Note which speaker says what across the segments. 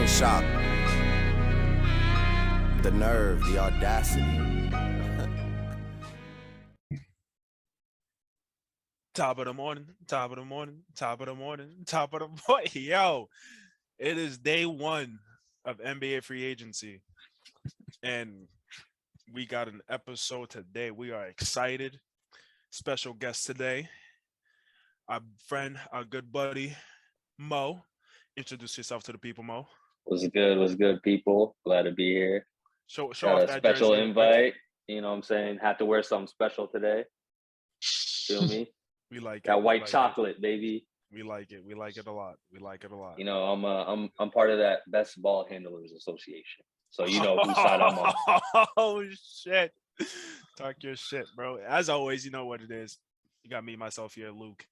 Speaker 1: shock. The nerve, the audacity.
Speaker 2: Top of the morning, top of the morning, top of the morning, top of the morning. Yo, it is day one of NBA free agency. And we got an episode today. We are excited. Special guest today, our friend, our good buddy, Mo. Introduce yourself to the people, Mo.
Speaker 3: What's good? What's good, people? Glad to be here.
Speaker 2: Show
Speaker 3: Got
Speaker 2: off
Speaker 3: a
Speaker 2: that
Speaker 3: special
Speaker 2: jersey.
Speaker 3: invite. You know what I'm saying? Had to wear something special today. Feel me?
Speaker 2: We like it.
Speaker 3: That white
Speaker 2: like
Speaker 3: chocolate, baby.
Speaker 2: We like it. We like it a lot. We like it a lot.
Speaker 3: You know, I'm part of that Best Ball Handlers Association. So you know whose side I'm on.
Speaker 2: Oh shit. Talk your shit, bro. As always, you know what it is. You got me, myself here, Luke,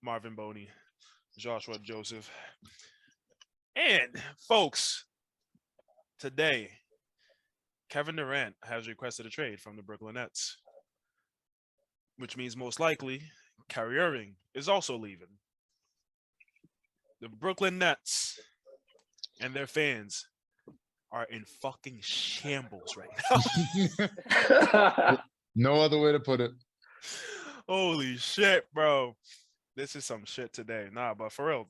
Speaker 2: Marvin Boney, Joshua Joseph. And folks, today, Kevin Durant has requested a trade from the Brooklyn Nets, which means most likely Kyrie Irving is also leaving. The Brooklyn Nets and their fans are in fucking shambles right now.
Speaker 4: No other way to put it.
Speaker 2: Holy shit, bro. This is some shit today. Nah, but for real.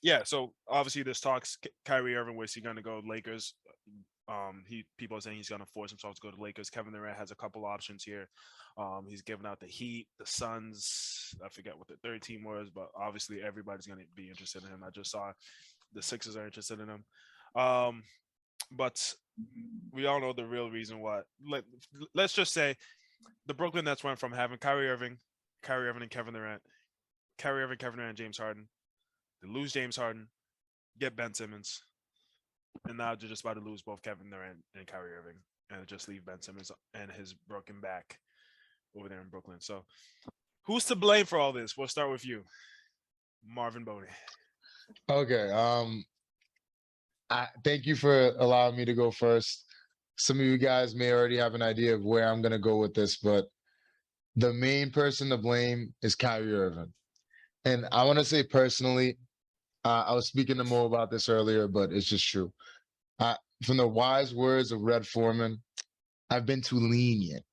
Speaker 2: Yeah, so obviously there's talks Kyrie Irving, where's he gonna go? Lakers. People are saying he's gonna force himself to go to Lakers. Kevin Durant has a couple options here. He's given out the Heat, the Suns. I forget what the third team was, but obviously everybody's gonna be interested in him. I just saw the Sixers are interested in him. But we all know the real reason why. Let's just say the Brooklyn Nets went from having Kyrie Irving and Kevin Durant, Kyrie Irving, Kevin Durant, James Harden. They lose James Harden, get Ben Simmons, and now they're just about to lose both Kevin Durant and Kyrie Irving, and just leave Ben Simmons and his broken back over there in Brooklyn. So, who's to blame for all this? We'll start with you, Marvin Boney.
Speaker 4: Okay. I thank you for allowing me to go first. Some of you guys may already have an idea of where I'm gonna go with this, but the main person to blame is Kyrie Irving. And I want to say personally, I was speaking to Mo about this earlier, but it's just true. From the wise words of Red Foreman, I've been too lenient.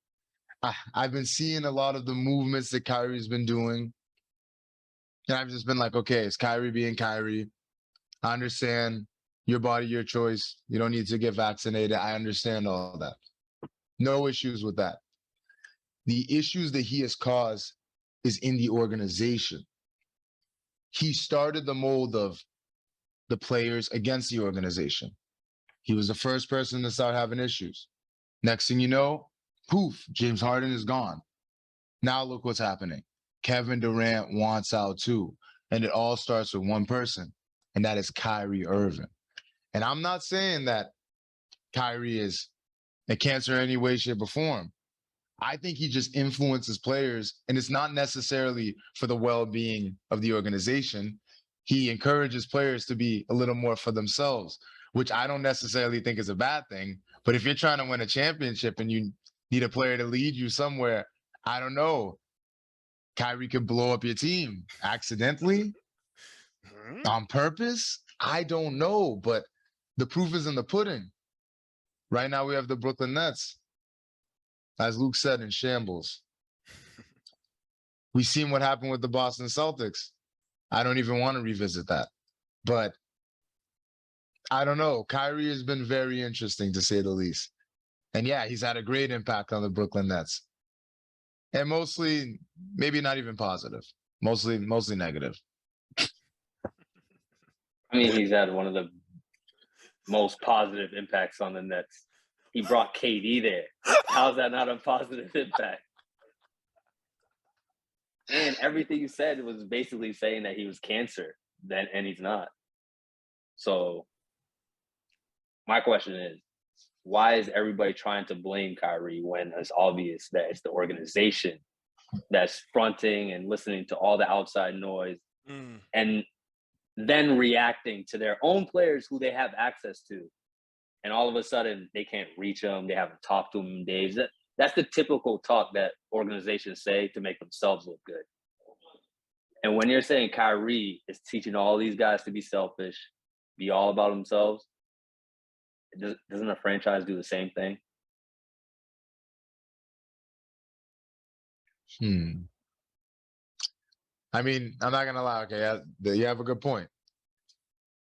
Speaker 4: I've been seeing a lot of the movements that Kyrie's been doing. And I've just been like, okay, it's Kyrie being Kyrie. I understand your body, your choice. You don't need to get vaccinated. I understand all that. No issues with that. The issues that he has caused is in the organization. He started the mold of the players against the organization. He was the first person to start having issues. Next thing you know, poof, James Harden is gone. Now look what's happening. Kevin Durant wants out too. And it all starts with one person, and that is Kyrie Irving. And I'm not saying that Kyrie is a cancer in any way, shape, or form. I think he just influences players, and it's not necessarily for the well-being of the organization. He encourages players to be a little more for themselves, which I don't necessarily think is a bad thing. But if you're trying to win a championship and you need a player to lead you somewhere, I don't know. Kyrie could blow up your team accidentally, on purpose. I don't know, but the proof is in the pudding. Right now we have the Brooklyn Nets, as Luke said, in shambles. We've seen what happened with the Boston Celtics. I don't even want to revisit that. But I don't know. Kyrie has been very interesting, to say the least. And yeah, he's had a great impact on the Brooklyn Nets. And mostly, maybe not even positive. Mostly negative.
Speaker 3: I mean, he's had one of the most positive impacts on the Nets. He brought KD there. How's that not a positive impact? And everything you said was basically saying that he was cancer, then and he's not. So my question is, why is everybody trying to blame Kyrie when it's obvious that it's the organization that's fronting and listening to all the outside noise and then reacting to their own players who they have access to? And all of a sudden, they can't reach them. They haven't talked to them in days. That's the typical talk that organizations say to make themselves look good. And when you're saying Kyrie is teaching all these guys to be selfish, be all about themselves, doesn't a franchise do the same thing?
Speaker 4: I mean, I'm not gonna lie. Okay, you have a good point.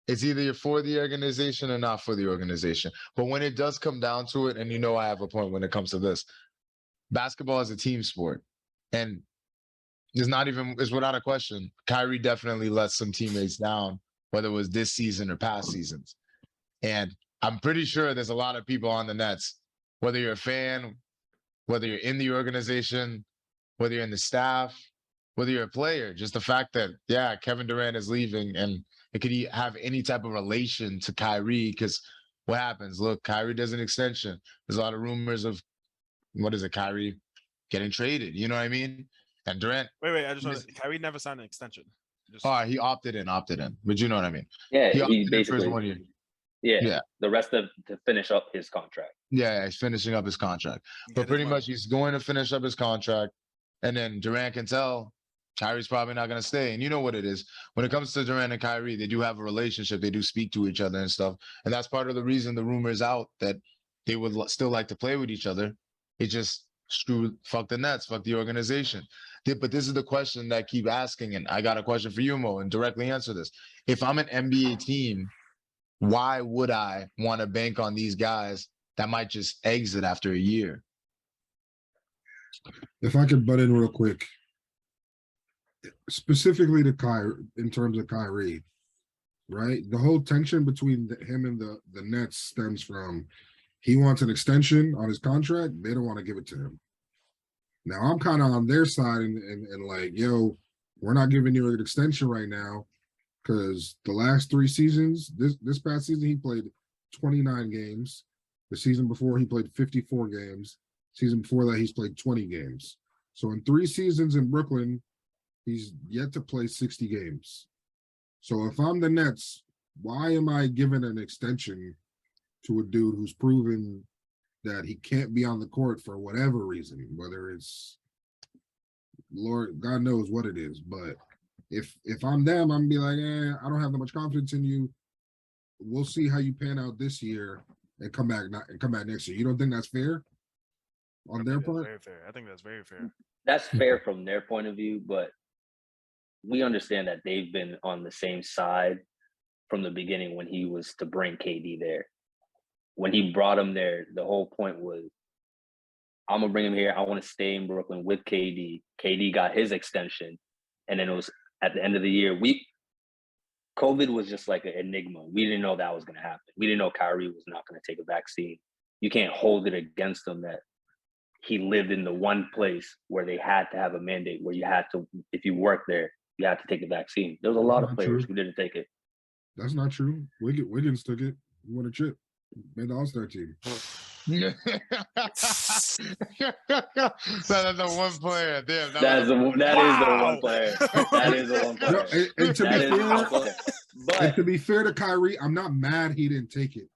Speaker 4: It's either you're for the organization or not for the organization. But when it does come down to it, and you know I have a point when it comes to this, basketball is a team sport, and it's without a question. Kyrie definitely let some teammates down, whether it was this season or past seasons. And I'm pretty sure there's a lot of people on the Nets, whether you're a fan, whether you're in the organization, whether you're in the staff, whether you're a player, just the fact that, yeah, Kevin Durant is leaving and it could have any type of relation to Kyrie, because what happens? Look, Kyrie does an extension. There's a lot of rumors of, Kyrie getting traded. You know what I mean? And Durant.
Speaker 2: Wait. I just want to. Kyrie never signed an extension.
Speaker 4: He opted in. But you know what I mean?
Speaker 3: Yeah,
Speaker 4: he
Speaker 3: he basically.
Speaker 4: 1 year.
Speaker 3: Yeah. The rest to finish up his contract.
Speaker 4: Yeah, he's finishing up his contract. But pretty much he's going to finish up his contract. And then Durant can tell Kyrie's probably not going to stay. And you know what it is. When it comes to Durant and Kyrie, they do have a relationship. They do speak to each other and stuff. And that's part of the reason the rumor is out that they would still like to play with each other. It just fuck the Nets, fuck the organization. But this is the question that I keep asking. And I got a question for you, Mo, and directly answer this. If I'm an NBA team, why would I want to bank on these guys that might just exit after a year?
Speaker 5: If I could butt in real quick, specifically to Kyrie, in terms of Kyrie, right? The whole tension between him and the Nets stems from he wants an extension on his contract. They don't want to give it to him. Now I'm kind of on their side and like, yo, we're not giving you an extension right now because the last 3 seasons, this past season he played 29 games. The season before he played 54 games. Season before that he's played 20 games. So in 3 seasons in Brooklyn, he's yet to play 60 games. So if I'm the Nets, why am I giving an extension to a dude who's proven that he can't be on the court for whatever reason, whether it's Lord, God knows what it is. But if I'm them, I'm gonna be like, I don't have that much confidence in you. We'll see how you pan out this year and come back next year. You don't think that's fair on their part?
Speaker 2: Very fair. I think that's very fair.
Speaker 3: That's fair from their point of view, but we understand that they've been on the same side from the beginning when he was to bring KD there. When he brought him there, the whole point was, I'm going to bring him here. I want to stay in Brooklyn with KD. KD got his extension. And then it was at the end of the year, COVID was just like an enigma. We didn't know that was going to happen. We didn't know Kyrie was not going to take a vaccine. You can't hold it against him that he lived in the one place where they had to have a mandate where you had to, if you work there, you had to take the vaccine. There was a lot of players who didn't take it. That's not true. Wiggins took it. He won a chip. Made the All-Star team.
Speaker 4: That's the one player. Damn,
Speaker 3: that is the one player. That is the one player.
Speaker 5: And to be fair to Kyrie, I'm not mad he didn't take it,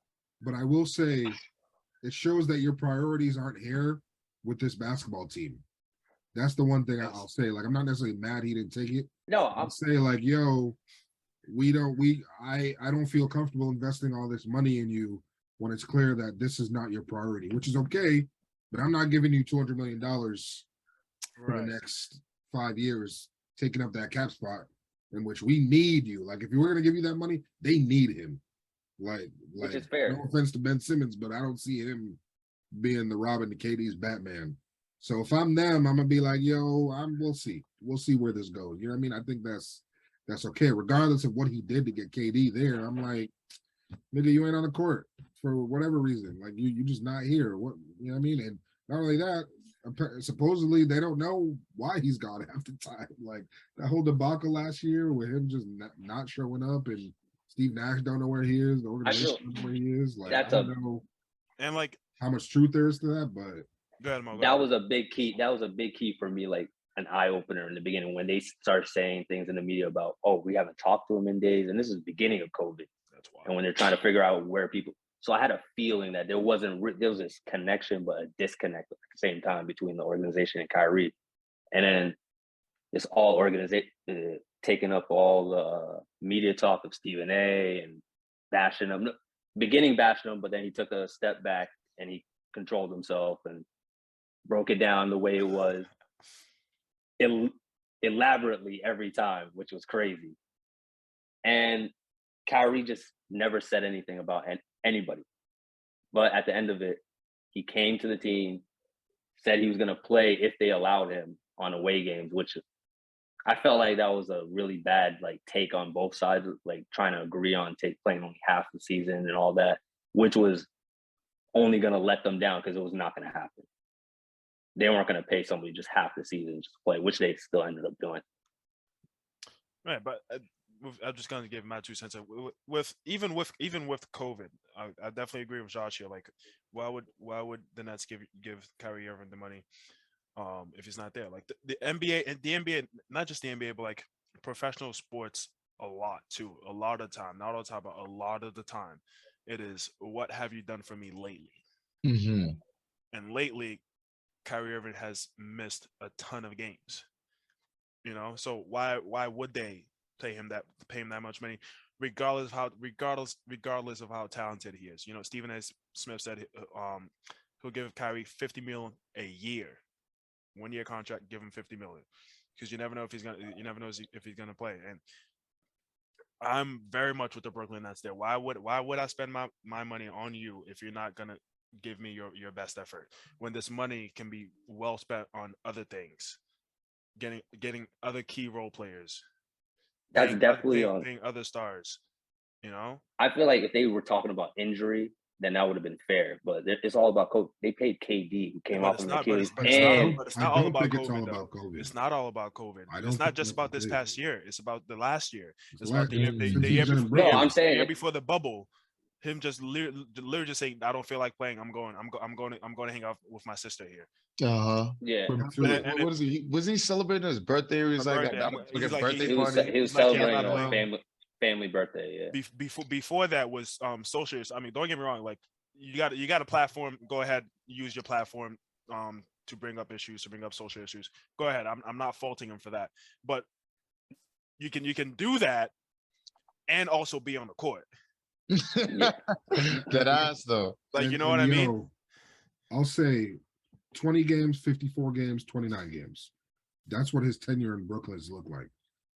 Speaker 5: but I will say it shows that your priorities aren't here with this basketball team. That's the one thing I'll say. Like, I'm not necessarily mad he didn't take it.
Speaker 3: No,
Speaker 5: I'll say like, yo, I don't feel comfortable investing all this money in you when it's clear that this is not your priority, which is okay, but I'm not giving you $200 million for the next 5 years, taking up that cap spot in which we need you. Like, if you were going to give you that money, they need him. Like,
Speaker 3: which is fair.
Speaker 5: No offense to Ben Simmons, but I don't see him being the Robin to KD's Batman. So if I'm them, I'm gonna be like, yo, we'll see. We'll see where this goes. You know what I mean? I think that's okay, regardless of what he did to get KD there. I'm like, nigga, you ain't on the court for whatever reason. Like, you just not here. What, you know what I mean? And not only that, supposedly they don't know why he's gone half the time. Like that whole debacle last year with him just not showing up, and Steve Nash don't know where he is. The organization don't know where he is. Like, I don't know,
Speaker 2: and like
Speaker 5: how much truth there is to that, but
Speaker 3: that was a big key. That was a big key for me, like an eye opener in the beginning when they start saying things in the media about, oh, we haven't talked to him in days, and this is the beginning of COVID.
Speaker 2: That's why. And
Speaker 3: when they're trying to figure out where people, so I had a feeling that there was this connection, but a disconnect at the same time between the organization and Kyrie, and then it's all organization taking up all the media talk of Stephen A. and bashing him, beginning bashing him, but then he took a step back and he controlled himself and broke it down the way it was, elaborately every time, which was crazy. And Kyrie just never said anything about anybody. But at the end of it, he came to the team, said he was going to play if they allowed him on away games, which I felt like that was a really bad like take on both sides, like trying to agree on playing only half the season and all that, which was only going to let them down because it was not going to happen. They weren't going to pay somebody just half the season just to play, which they still ended up doing.
Speaker 2: Right, but I'm just going to give my 2 cents. With COVID, I definitely agree with Josh here. Like, why would the Nets give Kyrie Irving the money if he's not there? Like the NBA and the NBA, not just the NBA, but like professional sports a lot too. A lot of the time, not all the time, but a lot of the time, it is what have you done for me lately?
Speaker 4: Mhm.
Speaker 2: And lately, Kyrie Irving has missed a ton of games. You know, so why would they pay him that much money, regardless of how talented he is? You know, Stephen A. Smith said he'll give Kyrie $50 million a year, 1 year contract, give him $50 million, because you never know if he's gonna play. And I'm very much with the Brooklyn Nets there. Why would I spend my money on you if you're not gonna give me your best effort, when this money can be well spent on other things, getting other key role players,
Speaker 3: That's definitely on.
Speaker 2: being other stars, you know?
Speaker 3: I feel like if they were talking about injury, then that would have been fair. But it's all about COVID. They paid KD, who came off from Achilles, and
Speaker 2: But it's not all about
Speaker 5: it's all
Speaker 2: COVID.
Speaker 5: about COVID.
Speaker 2: It's not all about COVID.
Speaker 5: I don't
Speaker 2: It's not
Speaker 5: think
Speaker 2: just
Speaker 5: that's
Speaker 2: about
Speaker 5: the
Speaker 2: this
Speaker 5: case.
Speaker 2: past year. It's about the last year. It's
Speaker 5: Last-
Speaker 2: about the year,
Speaker 5: since
Speaker 2: the
Speaker 5: he's
Speaker 2: year
Speaker 5: been in
Speaker 2: before,
Speaker 3: No,
Speaker 5: Brooklyn.
Speaker 3: I'm saying
Speaker 2: the year before the bubble. Him just literally just saying, "I don't feel like playing. I'm going to hang out with my sister here."
Speaker 4: Uh-huh.
Speaker 3: yeah,
Speaker 4: What is he? Was he celebrating his birthday? He was
Speaker 2: A
Speaker 4: like,
Speaker 2: birthday.
Speaker 4: "I
Speaker 2: I'm-
Speaker 4: got
Speaker 2: he's
Speaker 4: a
Speaker 2: like,
Speaker 4: birthday
Speaker 3: he was
Speaker 4: party."
Speaker 3: he was
Speaker 2: like, yeah, I'm
Speaker 3: celebrating
Speaker 2: not
Speaker 3: a
Speaker 2: playing.
Speaker 3: family birthday. Yeah,
Speaker 2: Before that was socialist. I mean, don't get me wrong. Like, you got a platform. Go ahead, use your platform to bring up issues, to bring up social issues. Go ahead. I'm not faulting him for that. But you can do that and also be on the court.
Speaker 4: That ass though.
Speaker 2: Like, you know what I mean?
Speaker 5: I'll say 20 games, 54 games, 29 games. That's what his tenure in Brooklyn has looked like.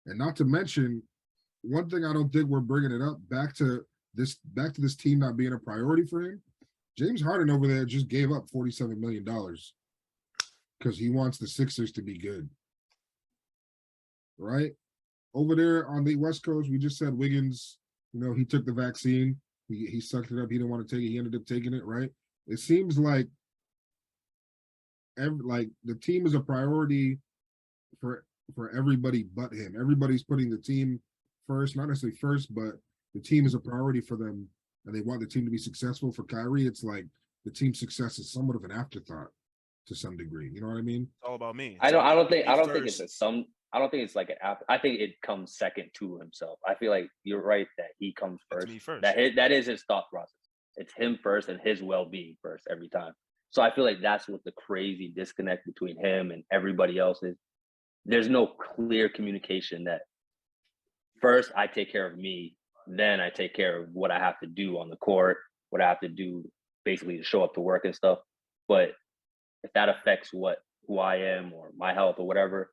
Speaker 5: And not to mention, one thing I don't think we're bringing it up, back to this team not being a priority for him. James Harden over there just gave up $47 million because he wants the Sixers to be good. Right? Over there on the West Coast, we just said Wiggins, he took the vaccine. He sucked it up. He didn't want to take it. He ended up taking it, right? It seems like the team is a priority for everybody but him. Everybody's putting the team first, not necessarily first, but the team is a priority for them, and they want the team to be successful. For Kyrie, it's like the team's success is somewhat of an afterthought to some degree. You know what I mean?
Speaker 2: It's all about me.
Speaker 3: I don't think
Speaker 2: first.
Speaker 3: I don't think it's like an after. I think it comes second to himself. I feel like you're right that he comes first.
Speaker 2: It's me first.
Speaker 3: That is his thought process. It's him first and his well-being first every time. So I feel like that's what the crazy disconnect between him and everybody else is. There's no clear communication that first I take care of me, then I take care of what I have to do on the court, what I have to do basically to show up to work and stuff. But if that affects who I am or my health or whatever,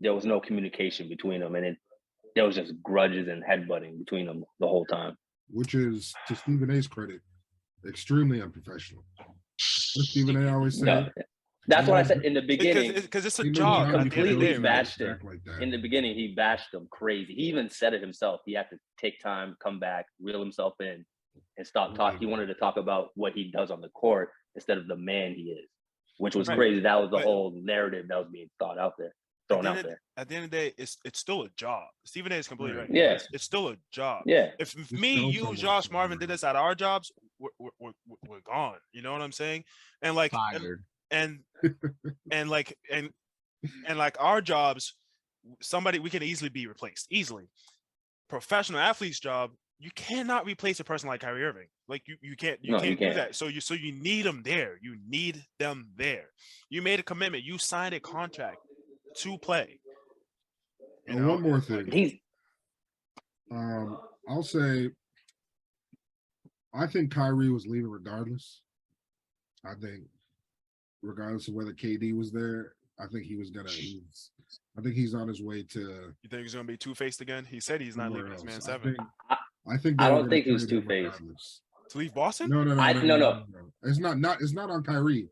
Speaker 3: there was no communication between them, and there was just grudges and headbutting between them the whole time.
Speaker 5: Which is, to Stephen A's credit, extremely unprofessional. What Stephen A always say?
Speaker 3: No, that's what I said in the beginning.
Speaker 2: Because it's a
Speaker 5: He
Speaker 2: job.
Speaker 5: knows
Speaker 2: At the end of the day,
Speaker 3: completely
Speaker 2: man.
Speaker 3: bashed him.
Speaker 5: Like that.
Speaker 3: In the beginning, he bashed him crazy. He even said it himself. He had to take time, come back, reel himself in, and stop talking. He wanted to talk about what he does on the court instead of the man he is, which was
Speaker 2: Right.
Speaker 3: crazy. That was the
Speaker 2: But-
Speaker 3: whole narrative that was being thrown out there.
Speaker 2: At the end of the day, it's still a job. Stephen A is completely right.
Speaker 3: Yeah.
Speaker 2: It's still a job.
Speaker 3: Yeah,
Speaker 2: If
Speaker 5: Just
Speaker 2: me,
Speaker 5: tell
Speaker 2: you,
Speaker 5: someone
Speaker 2: Josh,
Speaker 5: something,
Speaker 2: Marvin did
Speaker 5: man.
Speaker 2: this at our jobs, we're gone. You know what I'm saying? And like,
Speaker 4: Fired.
Speaker 2: and like our jobs, we can easily be replaced. Easily. Professional athlete's job, you cannot replace a person like Kyrie Irving. Like you can't
Speaker 3: No, you
Speaker 2: do
Speaker 3: can't.
Speaker 2: that. So you need them there. You need them there. You made a commitment. You signed a contract to play. You
Speaker 5: And
Speaker 2: know?
Speaker 5: one more thing.
Speaker 3: he's
Speaker 5: I'll say I think Kyrie was leaving regardless. I think regardless of whether KD was there, I think he was gonna. I think he's on his way to
Speaker 2: You think he's gonna be two-faced again? He said he's not
Speaker 5: somewhere
Speaker 2: leaving his man
Speaker 5: else.
Speaker 2: seven.
Speaker 5: I think they
Speaker 3: I
Speaker 5: were
Speaker 3: don't
Speaker 5: gonna
Speaker 3: think he was
Speaker 5: trade him
Speaker 3: two-faced.
Speaker 5: regardless.
Speaker 2: To leave Boston?
Speaker 5: No.
Speaker 3: No.
Speaker 5: It's not on Kyrie.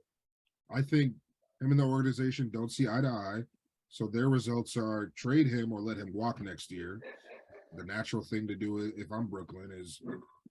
Speaker 5: I think him and the organization don't see eye to eye. So their results are trade him or let him walk next year. The natural thing to do if I'm Brooklyn is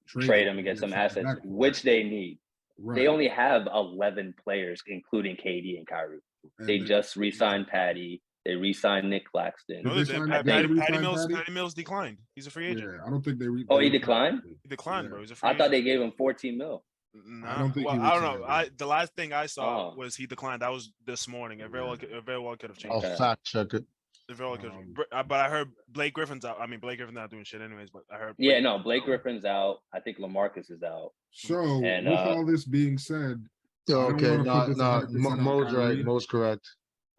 Speaker 3: Trade him and get some assets,
Speaker 5: back for it.
Speaker 3: which they need.
Speaker 5: Right.
Speaker 3: They only have 11 players, including KD and Kyrie.
Speaker 5: And
Speaker 3: They
Speaker 5: then-
Speaker 3: just re-signed Patty. They re-signed Nick Claxton.
Speaker 2: No,
Speaker 5: Did
Speaker 2: they
Speaker 5: they
Speaker 2: didn't.
Speaker 5: sign-
Speaker 3: did they
Speaker 2: Patty
Speaker 5: re-sign Patty?
Speaker 2: Mills declined. He's a free agent.
Speaker 5: Yeah, I don't think they.
Speaker 3: Oh, he declined?
Speaker 2: He declined,
Speaker 5: Yeah.
Speaker 2: bro. He's a free
Speaker 3: I
Speaker 2: agent.
Speaker 3: thought they gave him 14 mil.
Speaker 2: Nah,
Speaker 5: I don't think
Speaker 2: well,
Speaker 5: he
Speaker 2: I don't know.
Speaker 5: retired.
Speaker 2: The last thing I saw
Speaker 3: Oh.
Speaker 2: was he declined. That was this morning. It very well could have changed.
Speaker 4: I'll
Speaker 3: Okay.
Speaker 4: fact check it.
Speaker 2: It very well could.
Speaker 5: Um,
Speaker 2: But I heard Blake Griffin's out. I mean, Blake Griffin's not doing shit anyways. But I heard.
Speaker 3: Yeah, no, Blake Griffin's out. I think LaMarcus is out.
Speaker 5: So
Speaker 3: And,
Speaker 5: with all this being said, don't
Speaker 4: Okay,
Speaker 5: wanna put this
Speaker 4: no,
Speaker 5: 100% on
Speaker 4: Mo's right.
Speaker 5: Kyrie.
Speaker 4: Mo's correct.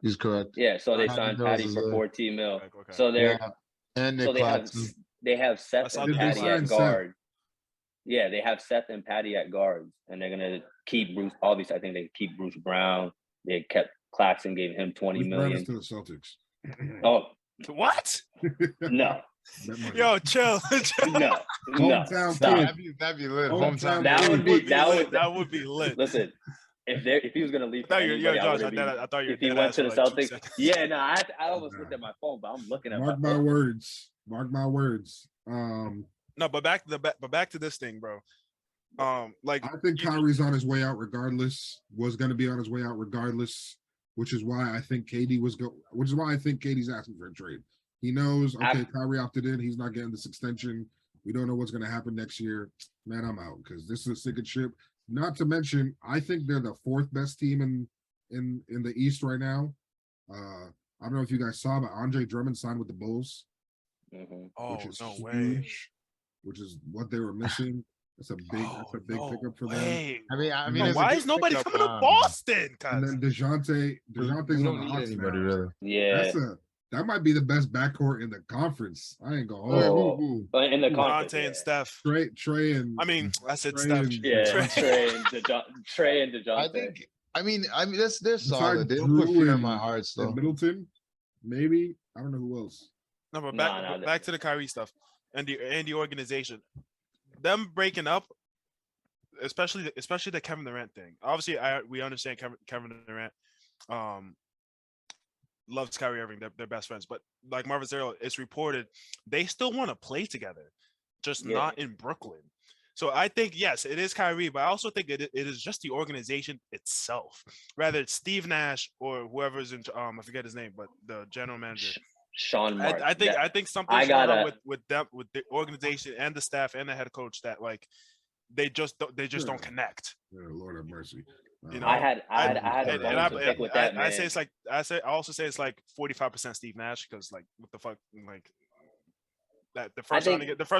Speaker 4: He's correct.
Speaker 3: Yeah, so they
Speaker 4: Patty
Speaker 3: signed
Speaker 4: Mills
Speaker 3: Patty
Speaker 4: is
Speaker 3: for
Speaker 4: there.
Speaker 3: 14 mil.
Speaker 2: Okay.
Speaker 3: So they're
Speaker 4: Yeah, and
Speaker 3: so
Speaker 4: Nick
Speaker 3: they have
Speaker 4: Claxton.
Speaker 3: they have Seth
Speaker 2: saw
Speaker 3: and
Speaker 2: that.
Speaker 3: Patty
Speaker 5: They
Speaker 3: at
Speaker 5: signed Seth.
Speaker 3: guard. Yeah, they have Seth and Patty at guards, and they're gonna keep Bruce. Obviously, I think they keep Bruce Brown. They kept Claxton, gave him 20
Speaker 5: Bruce Brown is
Speaker 3: million.
Speaker 5: to the Celtics.
Speaker 3: Oh
Speaker 2: What?
Speaker 3: no,
Speaker 5: Bet money.
Speaker 2: Yo, chill.
Speaker 3: no,
Speaker 5: Hometown
Speaker 3: stop.
Speaker 5: kid.
Speaker 4: That'd be lit.
Speaker 5: Hometown
Speaker 4: Hometown.
Speaker 3: That
Speaker 5: kid.
Speaker 3: would be
Speaker 2: That would be lit.
Speaker 3: Listen, if he was gonna leave,
Speaker 2: I thought
Speaker 3: for
Speaker 2: you,
Speaker 3: anybody, I
Speaker 2: Josh.
Speaker 3: would've
Speaker 2: I thought you were
Speaker 3: if he
Speaker 2: dead
Speaker 3: went
Speaker 2: ass
Speaker 3: to the
Speaker 2: for like 2
Speaker 3: Celtics,
Speaker 2: seconds.
Speaker 3: yeah, no, I almost looked at my phone, but I'm looking at
Speaker 5: Mark
Speaker 3: my
Speaker 5: my
Speaker 3: phone.
Speaker 5: words. Mark my words.
Speaker 2: No, but back to this thing, bro. Like
Speaker 5: I think Kyrie's on his way out regardless. Was going to be on his way out regardless, which is why I think which is why I think KD's asking for a trade. He knows, okay, Kyrie opted in. He's not getting this extension. We don't know what's going to happen next year. Man, I'm out because this is a sinking ship. Not to mention, I think they're the fourth best team in the East right now. I don't know if you guys saw, but Andre Drummond signed with the Bulls,
Speaker 3: Mhm.
Speaker 2: oh
Speaker 5: which is
Speaker 2: no way.
Speaker 5: huge, which is what they were missing. That's a big
Speaker 2: No
Speaker 5: pickup for them.
Speaker 2: way.
Speaker 4: I mean,
Speaker 2: Bro,
Speaker 4: it's a
Speaker 2: why
Speaker 4: good
Speaker 2: is nobody
Speaker 4: pickup,
Speaker 2: coming to Boston?
Speaker 5: And
Speaker 2: Cuz
Speaker 5: then DeJounte's
Speaker 4: We
Speaker 5: on
Speaker 4: don't
Speaker 5: the
Speaker 4: need
Speaker 5: Hawks
Speaker 4: anybody
Speaker 5: now.
Speaker 4: really.
Speaker 3: Yeah,
Speaker 5: That might be the best backcourt in the conference. I ain't gonna
Speaker 4: Yeah,
Speaker 5: hold you.
Speaker 3: Oh, but in the conference,
Speaker 2: Dante and
Speaker 3: yeah.
Speaker 2: Steph.
Speaker 5: Trey and
Speaker 2: I mean, I said
Speaker 5: Trey
Speaker 2: Steph.
Speaker 5: and-
Speaker 3: Yeah,
Speaker 2: Trey.
Speaker 3: Trey and DeJounte.
Speaker 4: I think. I mean, they're
Speaker 5: Besides
Speaker 4: solid. They don't
Speaker 5: Drew
Speaker 4: put fear in
Speaker 5: and-
Speaker 4: my heart. So
Speaker 5: and Middleton, maybe. I don't know who else.
Speaker 2: No, but
Speaker 3: Nah,
Speaker 2: back to the Kyrie stuff and the organization. Them breaking up, especially the Kevin Durant thing. Obviously, we understand Kevin Durant loves Kyrie Irving. They're best friends. But like Marvin said earlier, it's reported they still want to play together, just
Speaker 3: Yeah.
Speaker 2: not in Brooklyn. So I think, yes, it is Kyrie, but I also think it is just the organization itself. Rather it's Steve Nash or whoever's in I forget his name, but the general manager.
Speaker 3: Sean Marks.
Speaker 2: I think
Speaker 3: That-
Speaker 2: I think something's
Speaker 3: I
Speaker 2: going on
Speaker 3: gotta-
Speaker 2: with them, with the organization and the staff and the head coach that like they just don't
Speaker 5: Sure.
Speaker 2: connect.
Speaker 5: Yeah, Lord have mercy.
Speaker 2: You know,
Speaker 3: I had a
Speaker 2: And
Speaker 3: bone to pick with that,
Speaker 2: I
Speaker 3: man.
Speaker 2: say it's like I also say it's like 45% Steve Nash because like what the fuck like that the first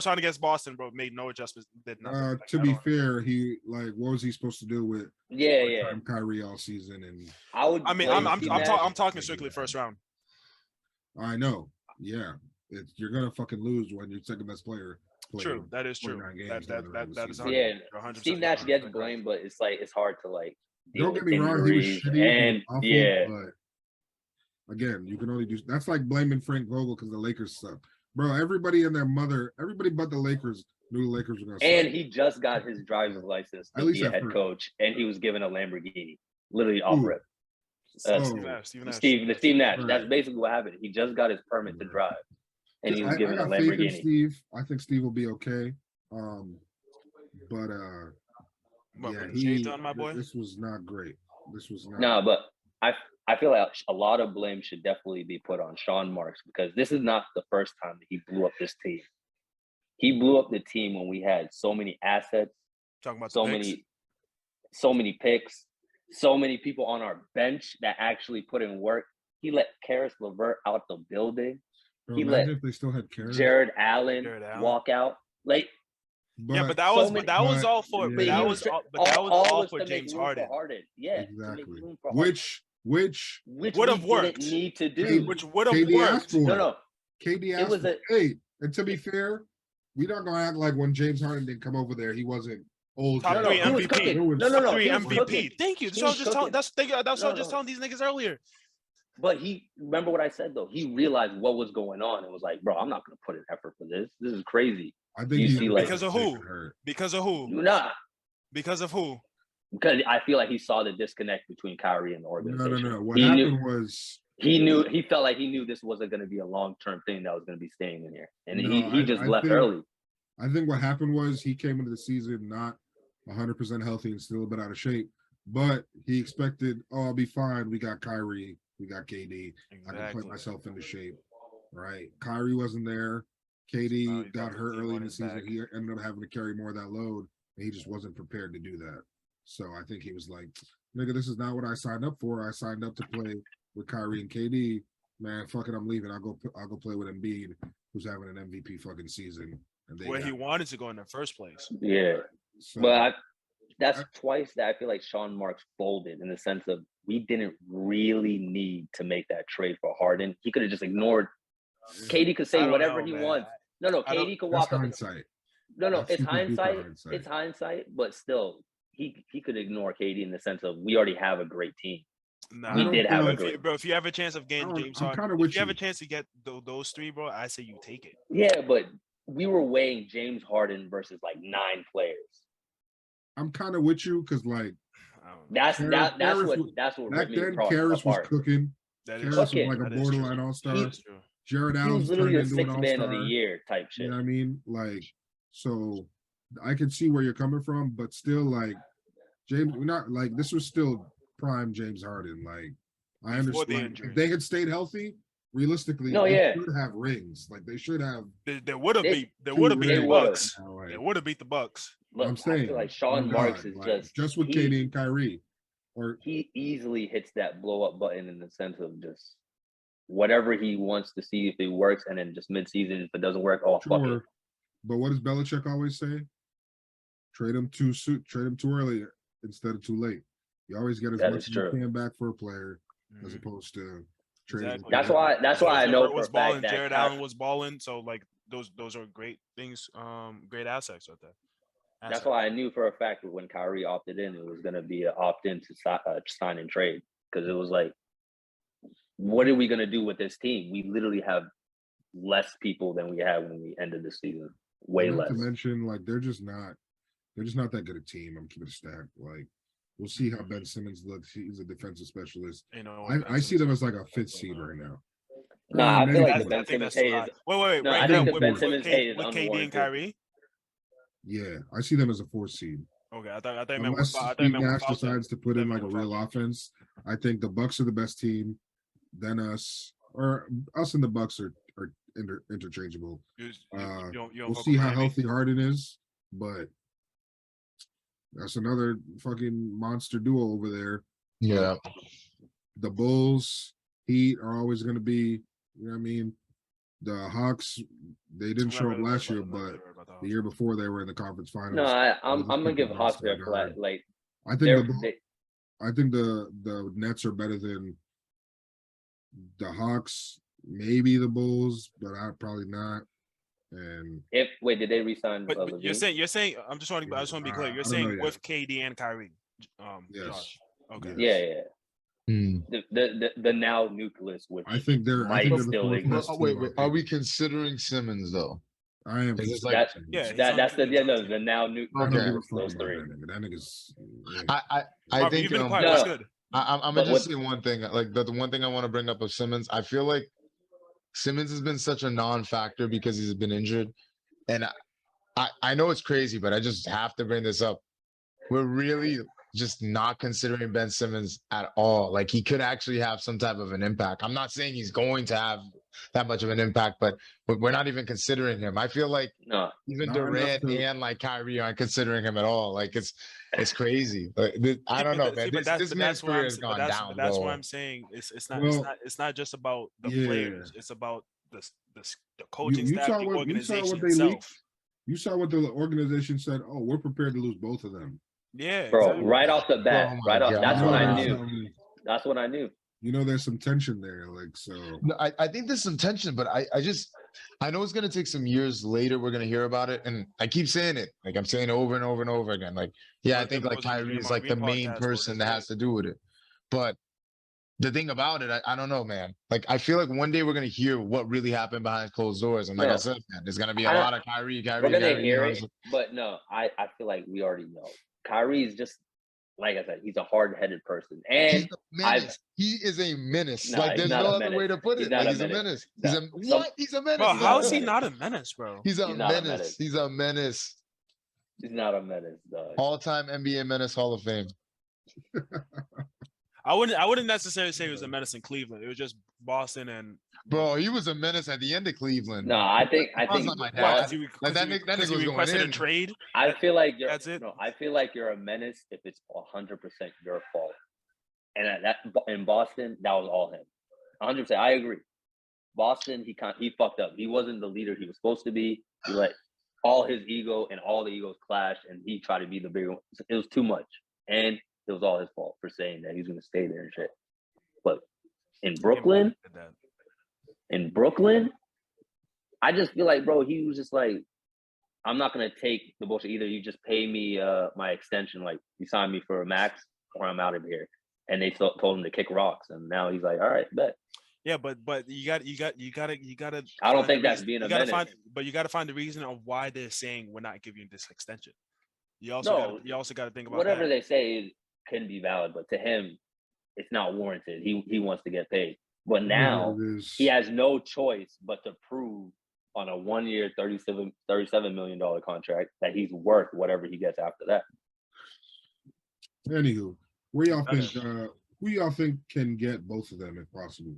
Speaker 2: round against Boston, bro, made no adjustments. Did nothing. Like,
Speaker 5: To
Speaker 2: I
Speaker 5: be
Speaker 2: don't-
Speaker 5: fair, what was he supposed to do with
Speaker 3: yeah.
Speaker 5: part-time Kyrie all season? And
Speaker 3: I would.
Speaker 2: I mean,
Speaker 3: play
Speaker 2: I'm
Speaker 3: Steve
Speaker 2: I'm,
Speaker 3: Nash.
Speaker 2: ta- I'm talking strictly first round.
Speaker 5: I know, yeah, you're gonna fucking lose when your second best player. plays
Speaker 2: True, that is true.
Speaker 5: 29 games
Speaker 2: That
Speaker 5: during the regular
Speaker 2: that is
Speaker 5: season.
Speaker 2: 100%.
Speaker 3: Yeah,
Speaker 2: 100%
Speaker 3: Steve Nash gets
Speaker 2: correct.
Speaker 3: blamed, but it's like it's hard to like. deal
Speaker 5: Don't get
Speaker 3: with
Speaker 5: me wrong, he was
Speaker 3: injuries
Speaker 5: shitty
Speaker 3: and
Speaker 5: awful,
Speaker 3: yeah,
Speaker 5: but again, you can only do that's like blaming Frank Vogel because the Lakers suck. Bro, everybody but the Lakers knew the Lakers were gonna
Speaker 3: and
Speaker 5: suck.
Speaker 3: he just got his driver's license
Speaker 5: At
Speaker 3: to
Speaker 5: least
Speaker 3: be a
Speaker 5: at
Speaker 3: head
Speaker 5: first.
Speaker 3: coach, and he was given a Lamborghini, literally off
Speaker 5: Ooh.
Speaker 3: rip.
Speaker 5: Oh.
Speaker 2: Steve Nash.
Speaker 3: Steve Nash.
Speaker 5: Right.
Speaker 3: That's basically what happened. He just got his permit to
Speaker 5: Right.
Speaker 3: drive, and he was
Speaker 5: I
Speaker 3: given a
Speaker 5: got faith in
Speaker 3: Lamborghini.
Speaker 5: Steve. I think Steve will be okay. But
Speaker 2: What,
Speaker 5: yeah,
Speaker 2: bring shades on, my boy?
Speaker 5: This was not great. This was not.
Speaker 3: No, but I feel like a lot of blame should definitely be put on Sean Marks because this is not the first time that he blew up this team. He blew up the team when we had so many assets,
Speaker 2: Talking about
Speaker 3: so
Speaker 2: the picks.
Speaker 3: many picks, so many people on our bench that actually put in work. He let Karis LeVert out the building.
Speaker 5: Bro,
Speaker 3: he
Speaker 5: imagine
Speaker 3: let
Speaker 5: if they still had Karen.
Speaker 3: Jared Allen
Speaker 2: Jared Allen.
Speaker 3: walk out. Like
Speaker 2: Yeah, but that
Speaker 3: so
Speaker 2: was
Speaker 3: many-
Speaker 2: but that was
Speaker 5: but-
Speaker 2: all for
Speaker 5: yeah.
Speaker 2: but that
Speaker 3: he
Speaker 2: was
Speaker 3: was
Speaker 2: all, but that was all
Speaker 3: was
Speaker 2: for
Speaker 3: to make
Speaker 2: James
Speaker 3: room
Speaker 2: Harden,
Speaker 3: for Harden. Yeah, to make
Speaker 5: Exactly.
Speaker 3: room for Harden,
Speaker 5: Which
Speaker 3: which
Speaker 2: would've
Speaker 3: we
Speaker 2: worked.
Speaker 3: didn't need to do.
Speaker 2: which would have
Speaker 5: KD asked
Speaker 2: worked.
Speaker 5: for.
Speaker 3: No,
Speaker 5: KD
Speaker 3: It
Speaker 5: asked
Speaker 3: was
Speaker 5: for. Hey, and to be fair, we not gonna act like when James Harden didn't come over there, he wasn't Old
Speaker 2: Top
Speaker 5: Cat.
Speaker 3: No,
Speaker 2: three
Speaker 3: he was
Speaker 2: MVP.
Speaker 3: cooking.
Speaker 5: It was-
Speaker 3: No,
Speaker 2: Top three
Speaker 3: he was
Speaker 2: MVP.
Speaker 3: cooking.
Speaker 2: Thank you.
Speaker 3: He
Speaker 2: That's what I was
Speaker 3: was
Speaker 2: just telling.
Speaker 3: cooking.
Speaker 2: That's what I was just
Speaker 3: No.
Speaker 2: telling these niggas earlier.
Speaker 3: But he remember what I said though. He realized what was going on and was like, "Bro, I'm not gonna put in effort for this. This is crazy."
Speaker 5: I think
Speaker 3: You
Speaker 5: he's
Speaker 3: see, like-
Speaker 2: Because of who?
Speaker 5: hurt.
Speaker 2: Because of who?
Speaker 3: Nah,
Speaker 2: Because of who?
Speaker 3: because I feel like he saw the disconnect between Kyrie and the
Speaker 5: No,
Speaker 3: organization.
Speaker 5: no, no. What
Speaker 3: He knew-
Speaker 5: happened was
Speaker 3: He felt like he knew this wasn't going to be a long-term thing that was going to be staying in here, and
Speaker 5: No,
Speaker 3: he just
Speaker 5: I
Speaker 3: left
Speaker 5: think-
Speaker 3: early.
Speaker 5: I think what happened was he came into the season not 100% healthy and still a bit out of shape, but he expected, oh, I'll be fine. We got Kyrie, we got KD. I can put myself into shape, right? Kyrie wasn't there.
Speaker 2: So now
Speaker 5: KD
Speaker 2: he
Speaker 5: got
Speaker 2: got the
Speaker 5: hurt
Speaker 2: team
Speaker 5: early
Speaker 2: on
Speaker 5: in the
Speaker 2: his
Speaker 5: season.
Speaker 2: back.
Speaker 5: He ended up having to carry more of that load, and he just wasn't prepared to do that. So I think he was like, nigga, this is not what I signed up for. I signed up to play with Kyrie and KD. Man, fuck it, I'm leaving. I'll go play with Embiid, who's having an MVP fucking season. And they
Speaker 2: Where
Speaker 5: got
Speaker 2: he wanted to go in the first place.
Speaker 3: Yeah,
Speaker 5: so,
Speaker 3: but that's twice that I feel like Sean Marks folded in the sense of we didn't really need to make that trade for Harden. He could have just ignored. KD could
Speaker 2: I
Speaker 3: say
Speaker 2: don't
Speaker 3: whatever
Speaker 2: know,
Speaker 3: he
Speaker 2: man.
Speaker 3: wants. No,
Speaker 2: I don't-
Speaker 3: KD could
Speaker 5: that's
Speaker 3: walk up.
Speaker 5: hindsight.
Speaker 3: No,
Speaker 5: That's
Speaker 3: it's
Speaker 5: super duper
Speaker 3: hindsight.
Speaker 5: hindsight.
Speaker 3: It's hindsight, but still, he could ignore KD in the sense of we already have a great team.
Speaker 2: Nah,
Speaker 3: We did have a
Speaker 2: if you,
Speaker 3: good.
Speaker 2: bro. If you have a chance of getting James
Speaker 5: I'm
Speaker 2: Harden,
Speaker 5: kinda
Speaker 2: if
Speaker 5: with
Speaker 2: you have a
Speaker 5: you.
Speaker 2: chance to get those three, bro, I say you take it.
Speaker 3: Yeah, but we were weighing James Harden versus like 9 players.
Speaker 5: I'm kind of with you because like
Speaker 2: I don't know.
Speaker 3: That's
Speaker 5: Karras
Speaker 3: what
Speaker 5: was-
Speaker 3: that's what
Speaker 5: back
Speaker 3: ripped me
Speaker 5: then,
Speaker 3: across
Speaker 5: Karras was
Speaker 3: apart.
Speaker 5: cooking.
Speaker 2: That
Speaker 5: Karras
Speaker 2: is
Speaker 5: was
Speaker 3: cooking.
Speaker 5: like a
Speaker 2: That is true.
Speaker 5: borderline all-star.
Speaker 2: That's true.
Speaker 5: Jared
Speaker 3: He
Speaker 5: Allen
Speaker 3: was
Speaker 5: turned
Speaker 3: literally the
Speaker 5: into an
Speaker 3: sixth man of the
Speaker 5: all-star.
Speaker 3: year type shit.
Speaker 5: You know what I mean? Like, so I can see where you're coming from, but still, like, James, we're not like this was still prime James Harden. Like, I
Speaker 2: Before the
Speaker 5: understand
Speaker 2: injury.
Speaker 5: if they had stayed healthy, realistically,
Speaker 3: No,
Speaker 5: they
Speaker 3: yeah.
Speaker 5: should have rings. Like, they should have.
Speaker 2: They would have
Speaker 3: They-
Speaker 2: beat. They
Speaker 5: two
Speaker 2: would have beat the
Speaker 5: rings
Speaker 3: would've.
Speaker 2: Bucks.
Speaker 5: now, like,
Speaker 2: They would have beat the Bucks.
Speaker 3: Look,
Speaker 5: I'm
Speaker 3: I
Speaker 5: saying,
Speaker 3: feel like
Speaker 5: oh
Speaker 3: Sean
Speaker 5: God,
Speaker 3: Marks is
Speaker 5: like,
Speaker 3: just
Speaker 5: with
Speaker 3: he-
Speaker 5: KD and Kyrie, or
Speaker 3: he easily hits that blow up button in the sense of just whatever he wants to see if it works, and then just midseason if it doesn't work, oh fuck it.
Speaker 5: sure. But what does Belichick always say? Trade him too soon, trade him too early instead of too late. You always get as
Speaker 3: That
Speaker 5: much
Speaker 3: is
Speaker 5: as you
Speaker 3: true.
Speaker 5: can back for a player as
Speaker 2: Mhm.
Speaker 5: opposed to trading.
Speaker 2: Exactly.
Speaker 3: That's why I know
Speaker 2: Levert
Speaker 3: for
Speaker 2: was
Speaker 3: a fact
Speaker 2: balling.
Speaker 3: that
Speaker 2: Jared
Speaker 3: Ky-
Speaker 2: Allen was balling. So like those are great things. Great assets right there.
Speaker 3: That's
Speaker 2: Assets.
Speaker 3: why I knew for a fact that when Kyrie opted in, it was going to be an opt-in to sign and trade because it was like, what are we going to do with this team? We literally have less people than we had when we ended the season. Way
Speaker 5: Not
Speaker 3: less.
Speaker 5: to mention, like they're just not that good a team. I'm keeping it stacked. Like we'll see how Ben Simmons looks. He's a defensive specialist.
Speaker 2: You know,
Speaker 5: I see them as like a fifth seed right now.
Speaker 3: No, I feel like
Speaker 5: maybe
Speaker 3: the
Speaker 5: fourth.
Speaker 3: Ben
Speaker 2: I think
Speaker 3: Simmons
Speaker 2: that's too
Speaker 3: hate
Speaker 2: high.
Speaker 3: is
Speaker 2: Wait.
Speaker 3: No, I
Speaker 2: Right
Speaker 5: think
Speaker 2: now,
Speaker 5: the
Speaker 2: with,
Speaker 5: Ben
Speaker 2: with,
Speaker 3: Simmons
Speaker 2: K-
Speaker 3: hate is
Speaker 2: with KD and
Speaker 3: unwarranted.
Speaker 2: Kyrie.
Speaker 5: Yeah, I see them as a fourth seed.
Speaker 2: Okay, I thought you meant
Speaker 5: Unless
Speaker 2: with, I thought you
Speaker 5: Steve
Speaker 2: meant with
Speaker 5: Nash
Speaker 2: Falcon.
Speaker 5: decides to put in
Speaker 2: I
Speaker 5: like
Speaker 2: thought
Speaker 5: a
Speaker 2: you meant
Speaker 5: real
Speaker 2: Falcon.
Speaker 5: offense, I think the Bucks are the best team. Then us, or us and the Bucks are interchangeable.
Speaker 2: You don't
Speaker 5: We'll
Speaker 2: fuck
Speaker 5: see
Speaker 2: with
Speaker 5: how
Speaker 2: Miami?
Speaker 5: healthy Harden is, but that's another fucking monster duo over there.
Speaker 4: Yeah.
Speaker 5: The Bulls, Heat are always going to be, you know what I mean? The Hawks, they didn't
Speaker 2: I'm
Speaker 5: show
Speaker 2: not
Speaker 5: up
Speaker 2: really
Speaker 5: last
Speaker 2: worried
Speaker 5: year,
Speaker 2: about that. I'm not
Speaker 5: but
Speaker 2: really worried about the
Speaker 5: the
Speaker 2: Hawks.
Speaker 5: year before they were in the conference finals.
Speaker 3: No, I'm
Speaker 5: just
Speaker 3: gonna give
Speaker 5: picking
Speaker 3: Hawks
Speaker 5: All-Star
Speaker 3: their flat.
Speaker 5: guard.
Speaker 3: Like
Speaker 5: I think
Speaker 3: they're
Speaker 5: the Nets are better than the Hawks, maybe the Bulls, but I probably not. And
Speaker 3: if wait, did they resign?
Speaker 2: But you're
Speaker 3: Levine?
Speaker 2: saying I just want to be clear.
Speaker 5: I
Speaker 2: You're
Speaker 5: don't know
Speaker 2: saying
Speaker 5: yet.
Speaker 2: with KD and Kyrie,
Speaker 5: Yes.
Speaker 2: Josh. Okay.
Speaker 5: Yes.
Speaker 3: Yeah.
Speaker 4: Hmm.
Speaker 3: The now nucleus, which
Speaker 5: I think they're
Speaker 3: Might
Speaker 5: the
Speaker 3: still
Speaker 5: fourth
Speaker 3: exist.
Speaker 5: best team
Speaker 4: Wait,
Speaker 5: on
Speaker 4: wait. Are we
Speaker 5: paper.
Speaker 4: considering Simmons though?
Speaker 5: I am.
Speaker 4: Is this
Speaker 5: considering
Speaker 4: like-
Speaker 5: Simmons.
Speaker 2: Yeah, he's
Speaker 3: that's the
Speaker 2: on the
Speaker 3: the now
Speaker 5: I
Speaker 3: nucleus.
Speaker 5: don't
Speaker 4: Okay.
Speaker 5: give a fuck
Speaker 3: Those
Speaker 5: about
Speaker 3: three.
Speaker 5: that nigga. That nigga's. yeah.
Speaker 4: I
Speaker 2: Marvin,
Speaker 4: think
Speaker 2: you've been quiet.
Speaker 3: No.
Speaker 2: What's good?
Speaker 4: I'm
Speaker 3: But
Speaker 4: gonna just
Speaker 3: what-
Speaker 4: say one thing. Like the one thing I want to bring up of Simmons, I feel like Simmons has been such a non-factor because he's been injured, and I know it's crazy, but I just have to bring this up. We're really just not considering Ben Simmons at all. Like he could actually have some type of an impact. I'm not saying he's going to have that much of an impact, but we're not even considering him. I feel like
Speaker 3: No,
Speaker 4: even
Speaker 5: Not enough
Speaker 4: Durant
Speaker 5: to-
Speaker 4: and like Kyrie aren't considering him at all. Like it's crazy. Like, I don't know, man. This man's career has gone down.
Speaker 2: But that's
Speaker 4: low.
Speaker 2: why I'm saying it's
Speaker 5: Well,
Speaker 2: not just about the
Speaker 5: yeah.
Speaker 2: players. It's about the coaching
Speaker 5: You
Speaker 2: staff,
Speaker 5: saw
Speaker 2: the
Speaker 5: what they
Speaker 2: organization
Speaker 5: leaked.
Speaker 2: itself.
Speaker 5: You saw what the organization said. Oh, we're prepared to lose both of them.
Speaker 2: Yeah,
Speaker 3: bro,
Speaker 2: exactly.
Speaker 3: right off the bat,
Speaker 4: Oh my
Speaker 3: right off.
Speaker 4: God.
Speaker 3: That's
Speaker 5: You
Speaker 3: when
Speaker 5: know
Speaker 3: I
Speaker 5: there's
Speaker 3: knew.
Speaker 5: some-
Speaker 3: That's when I knew.
Speaker 5: You know, there's some tension there. Like so.
Speaker 4: No, I think there's some tension, but I just I know it's gonna take some years later. We're gonna hear about it, and I keep saying it. Like I'm saying it over and over and over again. Like, yeah, I
Speaker 2: But
Speaker 4: think
Speaker 2: it
Speaker 4: like
Speaker 2: was in
Speaker 4: Kyrie is
Speaker 2: Draymond
Speaker 4: like the
Speaker 2: Green
Speaker 4: main
Speaker 2: podcast,
Speaker 4: person
Speaker 2: was
Speaker 4: that
Speaker 2: it?
Speaker 4: has to do with it. But the thing about it, I don't know, man. Like I feel like one day we're gonna hear what really happened behind closed doors, and like I
Speaker 3: No,
Speaker 4: said, man, there's gonna be a
Speaker 3: I don't.
Speaker 4: lot of Kyrie,
Speaker 3: We're
Speaker 4: Kyrie,
Speaker 3: gonna
Speaker 4: Kyrie. You
Speaker 3: hear
Speaker 4: know,
Speaker 3: it, but no, I feel like we already know. Kyrie's just like I said, he's a hard-headed person,
Speaker 4: he's
Speaker 3: and
Speaker 4: a
Speaker 3: I've
Speaker 4: menace. He is a menace.
Speaker 3: nah,
Speaker 4: Like
Speaker 3: he's
Speaker 4: there's
Speaker 3: not
Speaker 4: no
Speaker 3: a
Speaker 4: other way
Speaker 3: menace.
Speaker 4: to put
Speaker 3: He's
Speaker 4: it.
Speaker 3: not
Speaker 4: Like
Speaker 3: a
Speaker 4: he's a
Speaker 3: menace.
Speaker 4: menace.
Speaker 3: No,
Speaker 4: He's a what? He's a menace.
Speaker 2: Bro,
Speaker 3: He's
Speaker 2: how
Speaker 3: not
Speaker 2: is
Speaker 3: a
Speaker 2: he
Speaker 3: menace.
Speaker 2: not a menace, bro?
Speaker 4: He's a
Speaker 3: He's not a
Speaker 4: menace.
Speaker 3: menace.
Speaker 4: He's a menace.
Speaker 3: He's not a menace, dog.
Speaker 4: All-time NBA menace, Hall of Fame.
Speaker 2: I wouldn't necessarily say he was a menace in Cleveland. It was just Boston and
Speaker 4: Bro, he was a menace at the end of Cleveland.
Speaker 3: No, I think
Speaker 4: Sounds like my dad.
Speaker 2: why?
Speaker 3: Boston,
Speaker 4: Like that nigga was going
Speaker 2: requested a
Speaker 4: in.
Speaker 2: trade.
Speaker 3: I feel like you're.
Speaker 2: That's it?
Speaker 3: No, I feel like you're a menace if it's 100% your fault. And that in Boston, that was all him. 100%. I agree. Boston, he fucked up. He wasn't the leader he was supposed to be. He let all his ego and all the egos clash, and he tried to be the bigger one. It was too much, and it was all his fault for saying that he was going to stay there and shit. But in Brooklyn, I just feel like, bro, he was just like, I'm not gonna take the bullshit. Either you just pay me my extension, like you signed me for a max, or I'm out of here. And they told him to kick rocks, and now he's like, all right, bet.
Speaker 2: Yeah, but you gotta.
Speaker 3: I don't
Speaker 2: find
Speaker 3: think
Speaker 2: the
Speaker 3: that's
Speaker 2: reason-
Speaker 3: being a
Speaker 2: you gotta
Speaker 3: menace.
Speaker 2: but you gotta find the reason of why they're saying we're not giving you this extension. You
Speaker 3: No,
Speaker 2: also gotta think about
Speaker 3: Whatever
Speaker 2: that.
Speaker 3: they say can be valid, but to him, it's not warranted. He wants to get paid, but now he has no choice but to prove on a 1 year, $37 million contract that he's worth whatever he gets after that.
Speaker 5: Anywho, where y'all
Speaker 2: Better.
Speaker 5: think who y'all think can get both of them if possible?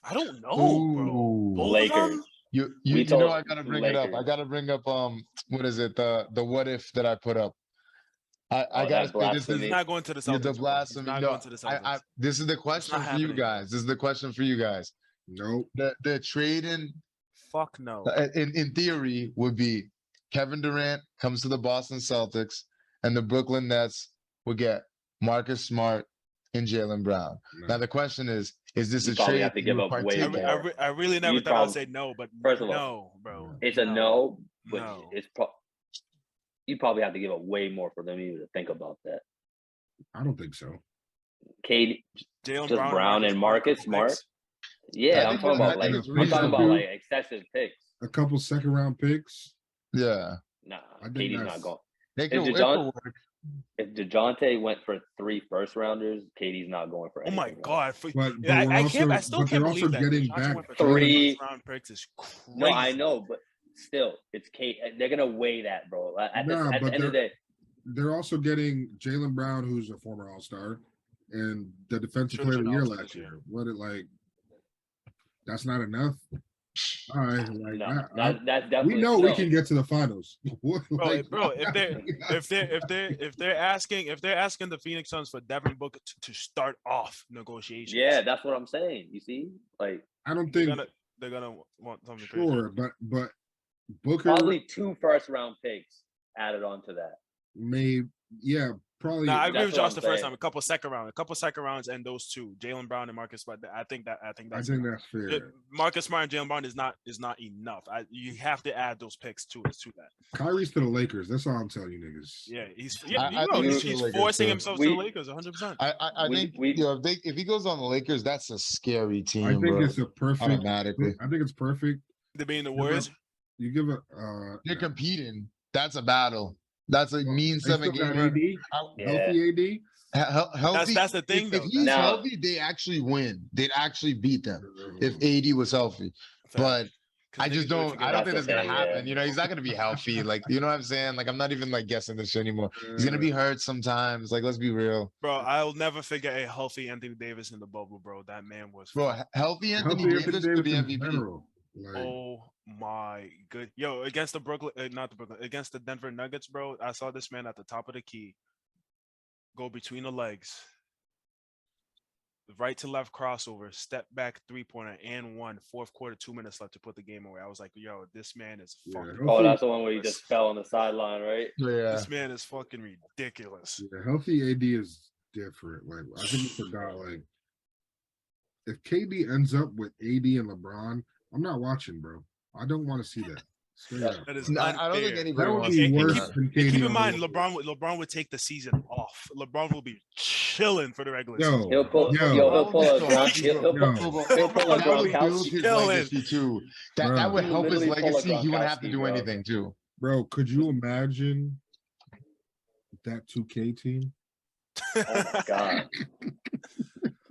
Speaker 2: I don't know,
Speaker 4: Ooh.
Speaker 2: bro. Both of
Speaker 3: Lakers.
Speaker 2: them?
Speaker 4: You
Speaker 3: We
Speaker 4: know
Speaker 3: told
Speaker 4: I gotta bring it up. I
Speaker 3: Lakers.
Speaker 4: gotta bring up what is it? The what if that I put up. I
Speaker 3: Oh,
Speaker 4: gotta
Speaker 3: that
Speaker 4: say this
Speaker 3: blasphemy.
Speaker 4: is
Speaker 2: He's not going to the
Speaker 4: yeah,
Speaker 2: Celtics.
Speaker 4: the
Speaker 2: bro. He's
Speaker 4: blasphemy.
Speaker 2: not
Speaker 4: No,
Speaker 2: going to the Celtics.
Speaker 4: this is the question
Speaker 2: not
Speaker 4: for you
Speaker 2: happening.
Speaker 4: guys. This is the question for you guys.
Speaker 5: Nope.
Speaker 4: The trading
Speaker 2: Fuck no.
Speaker 4: in theory would be Kevin Durant comes to the Boston Celtics and the Brooklyn Nets would get Marcus Smart and Jaylen Brown.
Speaker 5: No.
Speaker 4: Now the question is this
Speaker 3: You
Speaker 4: a
Speaker 3: probably
Speaker 4: trade
Speaker 3: have to
Speaker 4: you
Speaker 3: give
Speaker 4: would
Speaker 3: up way
Speaker 4: partake in?
Speaker 3: more.
Speaker 2: I really never
Speaker 3: You'd
Speaker 2: thought I'd
Speaker 3: probably-
Speaker 2: say no, but
Speaker 3: First of all,
Speaker 2: no, bro.
Speaker 3: It's a no, but
Speaker 2: No.
Speaker 3: you probably have to give up way more for them even to think about that.
Speaker 5: I don't think so.
Speaker 3: Katie,
Speaker 2: Jaylen
Speaker 3: just Brown and Marcus Smart. Yeah,
Speaker 4: I
Speaker 3: I'm
Speaker 4: think
Speaker 3: talking
Speaker 4: I
Speaker 3: about
Speaker 4: think
Speaker 3: like
Speaker 4: it's
Speaker 3: I'm talking about
Speaker 5: reasonable.
Speaker 3: like excessive picks.
Speaker 5: A couple second round picks.
Speaker 4: Yeah.
Speaker 3: Nah,
Speaker 5: I think
Speaker 3: Katie's
Speaker 5: that's-
Speaker 3: not going.
Speaker 4: They
Speaker 3: If
Speaker 4: could, it
Speaker 3: DeJounte-
Speaker 4: could work.
Speaker 3: If DeJounte went for 3 first-rounders, Katie's not going for
Speaker 2: Oh my
Speaker 3: anything else.
Speaker 2: god!
Speaker 5: But
Speaker 2: I
Speaker 5: we're also,
Speaker 2: can't. I still
Speaker 5: but
Speaker 2: can't
Speaker 5: they're also
Speaker 2: believe that.
Speaker 5: getting
Speaker 2: DeJounte
Speaker 5: back
Speaker 2: went for
Speaker 3: 3
Speaker 2: first-round picks is crazy.
Speaker 3: No, I know, but still, it's Kate. They're gonna weigh that, bro. At the
Speaker 5: Nah, but
Speaker 3: end of the day,
Speaker 5: they're also getting Jaylen Brown, who's a former All-Star, and the defensive
Speaker 2: Should've
Speaker 5: player of
Speaker 2: been
Speaker 5: the year
Speaker 2: All-Star
Speaker 5: last
Speaker 2: this year.
Speaker 5: year. What it like? That's not enough. All right, like
Speaker 3: no,
Speaker 5: I-
Speaker 3: that's definitely.
Speaker 5: we know we
Speaker 3: no.
Speaker 5: can get to the finals. What,
Speaker 2: Bro,
Speaker 5: like-
Speaker 2: if they're asking the Phoenix Suns for Devin Booker to start off negotiations,
Speaker 3: Yeah, that's what I'm saying. You see, like
Speaker 5: I don't
Speaker 2: they're
Speaker 5: think
Speaker 2: gonna want something crazy.
Speaker 5: sure, but Booker
Speaker 3: probably 2 first-round picks added onto that.
Speaker 5: may probably
Speaker 2: Nah, I agree
Speaker 3: That's
Speaker 2: with
Speaker 3: what
Speaker 2: Josh
Speaker 3: I'm
Speaker 2: the first
Speaker 3: saying.
Speaker 2: time. A couple second rounds, and those two, Jaylen Brown and Marcus Smart. I think that's
Speaker 5: I think
Speaker 2: enough.
Speaker 5: that's fair.
Speaker 2: Marcus Smart and Jaylen Brown is not enough. You have to add those picks to that.
Speaker 5: Kyrie's to the Lakers. That's all I'm telling you niggas.
Speaker 2: Yeah, he's
Speaker 4: I think
Speaker 2: he's,
Speaker 4: it's the
Speaker 2: he's
Speaker 4: Lakers,
Speaker 2: forcing
Speaker 4: too.
Speaker 2: himself to
Speaker 3: We-
Speaker 2: the Lakers 100%.
Speaker 4: I
Speaker 3: We-
Speaker 4: think
Speaker 3: we-
Speaker 4: if he goes on the Lakers, that's a scary team,
Speaker 5: I think
Speaker 4: bro.
Speaker 5: it's a perfect.
Speaker 4: Automatically.
Speaker 5: I think it's perfect.
Speaker 2: They're being the
Speaker 5: Give
Speaker 2: Warriors.
Speaker 5: up- You give a
Speaker 4: You're competing. That's a battle. That's a mean
Speaker 5: they still
Speaker 4: 7
Speaker 5: got
Speaker 4: gamer.
Speaker 5: AD,
Speaker 3: Yeah.
Speaker 5: healthy AD.
Speaker 4: Healthy.
Speaker 2: That's the thing,
Speaker 4: If
Speaker 2: though.
Speaker 4: he's
Speaker 3: Now-
Speaker 4: healthy, they actually win. They'd actually beat them if AD was healthy. But I just don't. I don't think that's
Speaker 3: That's the
Speaker 4: gonna
Speaker 3: thing,
Speaker 4: happen.
Speaker 3: yeah.
Speaker 4: You know, he's not gonna be healthy. Like, you know what I'm saying? Like, I'm not even like guessing this shit anymore. He's gonna be hurt sometimes. Like, let's be real,
Speaker 2: Bro, I'll never forget a healthy Anthony Davis in the bubble, bro. That man was
Speaker 4: bro. Healthy Anthony
Speaker 5: Healthy
Speaker 4: Davis could be
Speaker 5: in
Speaker 4: MVP.
Speaker 5: general. Like,
Speaker 2: Oh my good. Yo, against the against the Denver Nuggets, bro. I saw this man at the top of the key go between the legs. Right to left crossover, step back 3-pointer and 1, fourth quarter, 2 minutes left to put the game away. I was like, yo, this man is
Speaker 5: Yeah,
Speaker 2: fucking
Speaker 5: healthy-
Speaker 3: Oh, that's the one where you just fell on the sideline, right?
Speaker 4: Yeah.
Speaker 2: this man is fucking ridiculous.
Speaker 5: yeah, healthy AD is different. Like, I think you forgot. Like, if KD ends up with AD and LeBron, I'm not watching, bro. I don't want to see that. Straight up.
Speaker 2: That is
Speaker 4: No,
Speaker 2: unfair.
Speaker 4: I don't think
Speaker 5: That
Speaker 4: anybody
Speaker 5: would
Speaker 4: wants
Speaker 5: be
Speaker 4: to do
Speaker 5: worse
Speaker 4: that.
Speaker 5: than
Speaker 2: And
Speaker 5: KD.
Speaker 2: keep in
Speaker 5: on
Speaker 2: mind,
Speaker 5: the-
Speaker 2: LeBron would take the season off. LeBron will be chilling for the regular
Speaker 5: Yo,
Speaker 2: season.
Speaker 3: He'll pull,
Speaker 5: Yo.
Speaker 3: he'll pull a
Speaker 4: Yo.
Speaker 3: Gron- he'll pull a
Speaker 4: That would build
Speaker 3: Gronkowski.
Speaker 4: his
Speaker 2: Killing.
Speaker 4: legacy too. That
Speaker 5: Bro.
Speaker 4: would
Speaker 3: He
Speaker 4: help his
Speaker 3: literally pull a
Speaker 4: legacy. He wouldn't have to
Speaker 3: Gronkowski,
Speaker 4: do
Speaker 3: bro.
Speaker 4: anything too.
Speaker 5: Bro, could you imagine that 2K team?
Speaker 3: Oh my god.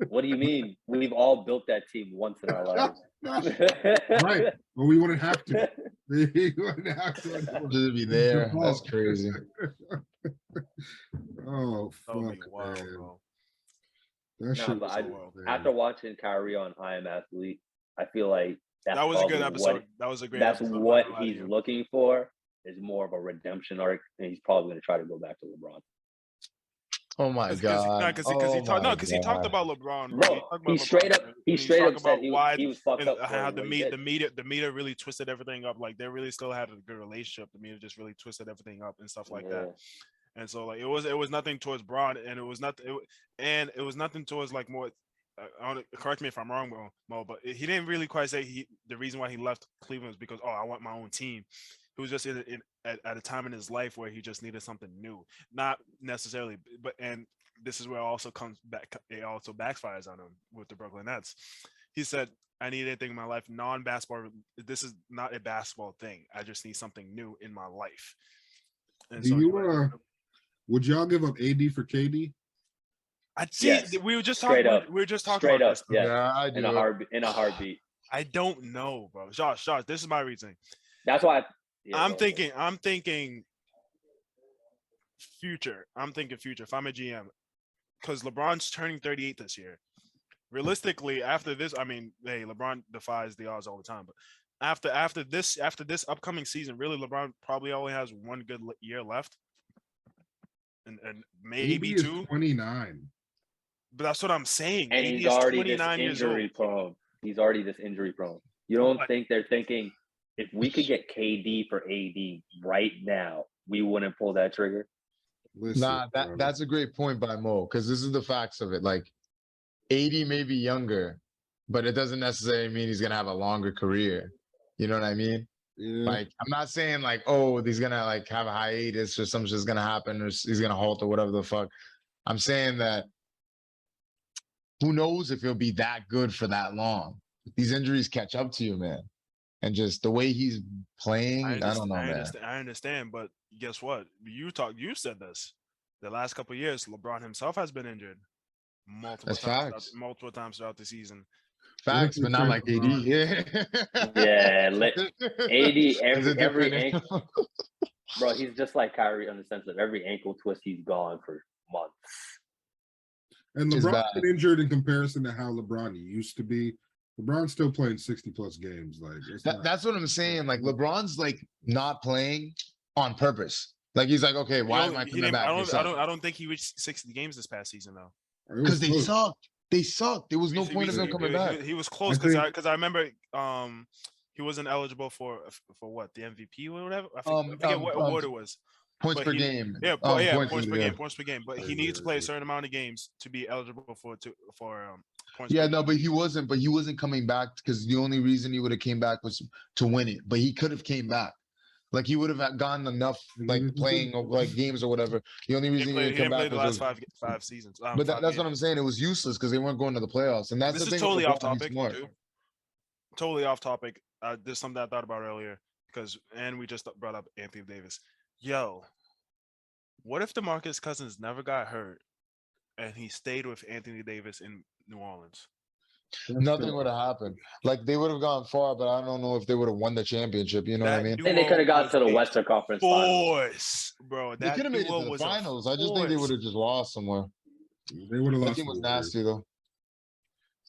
Speaker 3: What do you mean? We've all built that team once in our lives.
Speaker 5: Right, but we wouldn't have to. We wouldn't have to. anymore.
Speaker 4: Just be there. That's
Speaker 5: Default.
Speaker 4: crazy.
Speaker 5: Oh
Speaker 2: That would be
Speaker 5: fuck,
Speaker 2: wild,
Speaker 5: man.
Speaker 2: bro.
Speaker 5: That
Speaker 3: Nah,
Speaker 5: shit
Speaker 3: but
Speaker 5: was
Speaker 3: I-
Speaker 5: wild, man.
Speaker 3: After watching Kyrie on I Am Athlete, I feel like
Speaker 2: That was a good
Speaker 3: probably
Speaker 2: episode. That was a great
Speaker 3: That's
Speaker 2: episode. I'm
Speaker 3: what
Speaker 2: not gonna lie to
Speaker 3: he's
Speaker 2: you.
Speaker 3: looking for is more of a redemption arc, and he's probably going to try to go back to LeBron.
Speaker 4: Oh my god.
Speaker 2: Because
Speaker 4: Oh
Speaker 2: he talked. No,
Speaker 4: my
Speaker 2: because he talked
Speaker 4: God.
Speaker 2: about LeBron.
Speaker 3: Bro,
Speaker 2: talked about
Speaker 3: he straight
Speaker 2: LeBron,
Speaker 3: up,
Speaker 2: and
Speaker 3: he
Speaker 2: he
Speaker 3: straight
Speaker 2: talked
Speaker 3: up said
Speaker 2: about why
Speaker 3: he was fucked
Speaker 2: and
Speaker 3: up.
Speaker 2: how
Speaker 3: for
Speaker 2: the
Speaker 3: what he
Speaker 2: media
Speaker 3: did.
Speaker 2: the media really twisted everything up. Like they really still had a good relationship. The media just really twisted everything up and stuff like that. And so like it was nothing towards Braun, and it was nothing towards like more. Correct me if I'm wrong, Mo, but he didn't really quite say the reason why he left Cleveland was because I want my own team. He was just at a time in his life where he just needed something new, not necessarily. But and this is where it also comes back. It also backfires on him with the Brooklyn Nets. He said, "I need anything in my life non-basketball. This is not a basketball thing. I just need something new in my life." And
Speaker 5: Do you would y'all give up AD for KD?
Speaker 2: I see.
Speaker 3: Yes.
Speaker 2: We were just
Speaker 3: Straight
Speaker 2: talking.
Speaker 3: up.
Speaker 2: We were just talking
Speaker 3: Straight
Speaker 2: about
Speaker 3: up,
Speaker 2: this.
Speaker 3: yeah.
Speaker 4: Yeah, I
Speaker 3: in
Speaker 4: do.
Speaker 3: a heartbeat.
Speaker 2: I don't know, bro. Josh, this is my reasoning.
Speaker 3: That's why
Speaker 2: I'm thinking future. I'm thinking future. If I'm a GM, because LeBron's turning 38 this year. Realistically, after this, I mean, hey, LeBron defies the odds all the time. But after this upcoming season, really, LeBron probably only has one good year left, and maybe
Speaker 5: AD is
Speaker 2: two.
Speaker 5: 29.
Speaker 2: But that's what I'm saying.
Speaker 3: and
Speaker 2: AD
Speaker 3: he's
Speaker 2: is
Speaker 3: already
Speaker 2: 29
Speaker 3: this
Speaker 2: years old.
Speaker 3: injury prone. He's already this injury prone. You don't
Speaker 2: But-
Speaker 3: think they're thinking if we could get KD for AD right now, we wouldn't pull that trigger?
Speaker 5: Listen,
Speaker 4: Nah,
Speaker 5: bro.
Speaker 4: that's a great point by Mo, because this is the facts of it. Like 80 may be younger, but it doesn't necessarily mean he's gonna have a longer career. You know what I mean?
Speaker 5: Yeah.
Speaker 4: Like, I'm not saying like, oh, he's gonna like have a hiatus or something's gonna happen or he's gonna halt or whatever the fuck. I'm saying that who knows if he'll be that good for that long. These injuries catch up to you, man. And just the way he's playing, I don't know, man.
Speaker 2: I understand, but guess what? You said this. The last couple of years, LeBron himself has been injured multiple
Speaker 4: That's
Speaker 2: times,
Speaker 4: facts.
Speaker 2: multiple times throughout the season.
Speaker 4: Facts,
Speaker 5: What
Speaker 4: but
Speaker 5: if
Speaker 4: not
Speaker 5: we
Speaker 4: like
Speaker 5: trade
Speaker 4: AD. Yeah.
Speaker 3: Yeah, AD
Speaker 4: It's a
Speaker 3: every
Speaker 4: different
Speaker 3: ankle, bro. He's just like Kyrie in the sense of every ankle twist he's gone for months.
Speaker 5: And
Speaker 4: Just
Speaker 5: LeBron's
Speaker 4: bad.
Speaker 5: been injured in comparison to how LeBron used to be. LeBron's still playing 60 plus games. Like it's not-
Speaker 4: That's what I'm saying. Like LeBron's like not playing on purpose. Like he's like, okay, why am I
Speaker 2: He
Speaker 4: coming
Speaker 2: didn't-
Speaker 4: back?
Speaker 2: I don't think he reached 60 games this past season though.
Speaker 5: it was
Speaker 4: Because they
Speaker 5: close.
Speaker 4: sucked. They sucked. There was no
Speaker 2: He-
Speaker 4: point of
Speaker 2: he-
Speaker 4: him coming
Speaker 2: he-
Speaker 4: back.
Speaker 2: He was close
Speaker 5: I think-
Speaker 2: because I remember he wasn't eligible for what, the MVP or whatever. I forget what award it was.
Speaker 4: Points
Speaker 2: but
Speaker 4: per
Speaker 2: he-
Speaker 4: game.
Speaker 2: Yeah, points per
Speaker 4: yeah.
Speaker 2: game, points per game. But he needs to play a certain amount of games to be eligible for points.
Speaker 4: Yeah,
Speaker 2: per
Speaker 4: no,
Speaker 2: game.
Speaker 4: but he wasn't coming back because the only reason he would have came back was to win it. But he could have came back. Like he would have gotten enough like playing like games or whatever. The only
Speaker 2: He
Speaker 4: reason he
Speaker 2: didn't
Speaker 4: didn't come
Speaker 2: play
Speaker 4: back
Speaker 2: the
Speaker 4: was
Speaker 2: last five seasons.
Speaker 4: but that's what I'm saying. It was useless because they weren't going to the playoffs. And that's
Speaker 2: This
Speaker 4: the
Speaker 2: is
Speaker 4: thing. with
Speaker 2: totally off
Speaker 4: LeBron, he's
Speaker 2: topic.
Speaker 4: smart.
Speaker 2: Too. Totally off topic. There's something I thought about earlier and we just brought up Anthony Davis. Yo, what if DeMarcus Cousins never got hurt and he stayed with Anthony Davis in New Orleans?
Speaker 5: That's
Speaker 4: Nothing
Speaker 5: still-
Speaker 4: would have happened. Like they would have gone far, but I don't know if they would have won the championship. You know what I
Speaker 2: That
Speaker 4: mean?
Speaker 3: I think they could have got to the Western Conference Finals.
Speaker 2: Force, bro.
Speaker 4: They
Speaker 2: That
Speaker 4: could have made it
Speaker 2: duo
Speaker 4: to the
Speaker 2: was a
Speaker 4: finals. I just think they
Speaker 2: force.
Speaker 4: would have just lost somewhere.
Speaker 5: They would have
Speaker 4: That
Speaker 5: lost.
Speaker 4: team was
Speaker 5: to the Warriors.
Speaker 4: nasty though.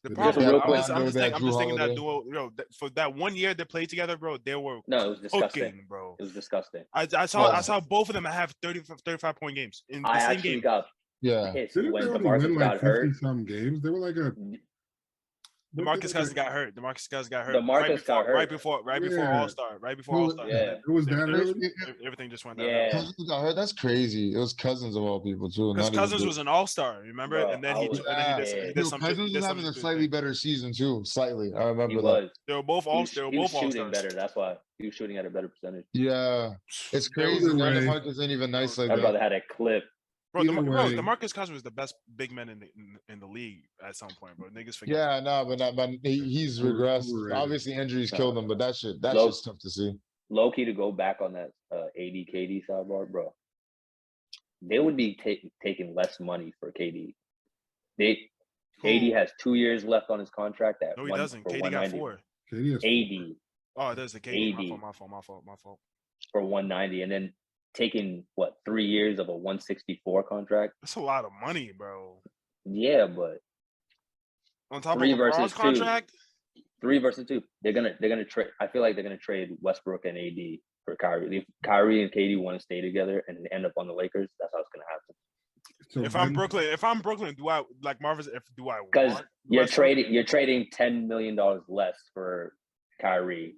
Speaker 2: The
Speaker 5: Just
Speaker 2: problem,
Speaker 3: real
Speaker 2: I'm
Speaker 3: quick-
Speaker 2: just
Speaker 4: Rondo, that
Speaker 2: thinking,
Speaker 4: Drew
Speaker 2: that
Speaker 4: Holiday.
Speaker 2: duo, for that 1 year they played together, bro. They were
Speaker 3: No, it was disgusting.
Speaker 2: cooking, bro.
Speaker 3: It was disgusting.
Speaker 2: I saw both of them have 35 point games in the
Speaker 3: I
Speaker 2: same
Speaker 3: actually
Speaker 2: game.
Speaker 3: got
Speaker 4: Yeah.
Speaker 3: pissed
Speaker 5: Didn't
Speaker 3: when
Speaker 5: they only
Speaker 3: DeMarcus
Speaker 5: win
Speaker 3: got
Speaker 5: like
Speaker 3: hurt.
Speaker 5: 50 some games? They were like a
Speaker 2: DeMarcus Cousins got hurt. DeMarcus Cousins got hurt.
Speaker 3: DeMarcus got hurt.
Speaker 2: Right before
Speaker 5: Yeah.
Speaker 2: All Star. Right before
Speaker 5: Well,
Speaker 2: All Star.
Speaker 3: Yeah.
Speaker 5: It was that early.
Speaker 2: Everything just went
Speaker 3: Yeah.
Speaker 2: down.
Speaker 4: Cousins got hurt. That's crazy. It was Cousins of all people too.
Speaker 2: Because
Speaker 4: not even
Speaker 2: Cousins
Speaker 4: Duke.
Speaker 2: was an All Star, remember?
Speaker 3: Bro,
Speaker 2: And then
Speaker 3: I
Speaker 2: he
Speaker 3: was-
Speaker 2: and then he
Speaker 3: yeah.
Speaker 2: did
Speaker 4: Yo,
Speaker 2: some.
Speaker 4: Cousins
Speaker 2: did
Speaker 4: was
Speaker 2: some
Speaker 4: having a
Speaker 2: stupid
Speaker 4: slightly
Speaker 2: thing.
Speaker 4: better season too. Slightly, I
Speaker 3: He
Speaker 4: remember that.
Speaker 3: was.
Speaker 2: They were both
Speaker 3: He
Speaker 2: All.
Speaker 3: was,
Speaker 2: They were
Speaker 3: he was
Speaker 2: both All
Speaker 3: shooting
Speaker 2: Stars.
Speaker 3: better. That's why he was shooting at a better percentage.
Speaker 4: Yeah, it's
Speaker 2: They were-
Speaker 4: crazy.
Speaker 5: Either
Speaker 4: None of
Speaker 5: way-
Speaker 4: Marcus ain't even nice like
Speaker 3: That
Speaker 4: that.
Speaker 3: brother had a clip.
Speaker 2: Bro,
Speaker 5: Either way-
Speaker 2: DeMarcus Cousins was the best big man in the league at some point, bro. Niggas forget.
Speaker 4: Yeah, no, but he's regressed.
Speaker 5: Overrated.
Speaker 4: Obviously, injuries
Speaker 3: No.
Speaker 4: killed him, but that's
Speaker 3: Low-
Speaker 4: just tough to see.
Speaker 3: Low key to go back on that AD KD sidebar, bro. They would be taking less money for KD. AD has 2 years left on his contract at
Speaker 2: No, he
Speaker 3: one,
Speaker 2: doesn't.
Speaker 3: for
Speaker 2: KD got
Speaker 3: 190.
Speaker 2: 4.
Speaker 5: KD has
Speaker 3: AD
Speaker 2: Oh, there's the KD.
Speaker 3: AD.
Speaker 2: My fault.
Speaker 3: for 190, and then taking what 3 years of a 164 contract.
Speaker 2: That's a lot of money, bro.
Speaker 3: Yeah, but
Speaker 2: On top
Speaker 3: 3
Speaker 2: of
Speaker 3: versus
Speaker 2: LeBron's
Speaker 3: 2.
Speaker 2: contract.
Speaker 3: 3 versus 2. They're gonna trade. I feel like they're gonna trade Westbrook and AD for Kyrie. If Kyrie and KD want to stay together and end up on the Lakers, that's how it's gonna happen.
Speaker 5: So
Speaker 2: If I'm
Speaker 5: Ben-
Speaker 2: Brooklyn, do I like Marvin's? Do I
Speaker 3: Because
Speaker 2: want
Speaker 3: you're
Speaker 2: Westbrook?
Speaker 3: trading $10 million less for Kyrie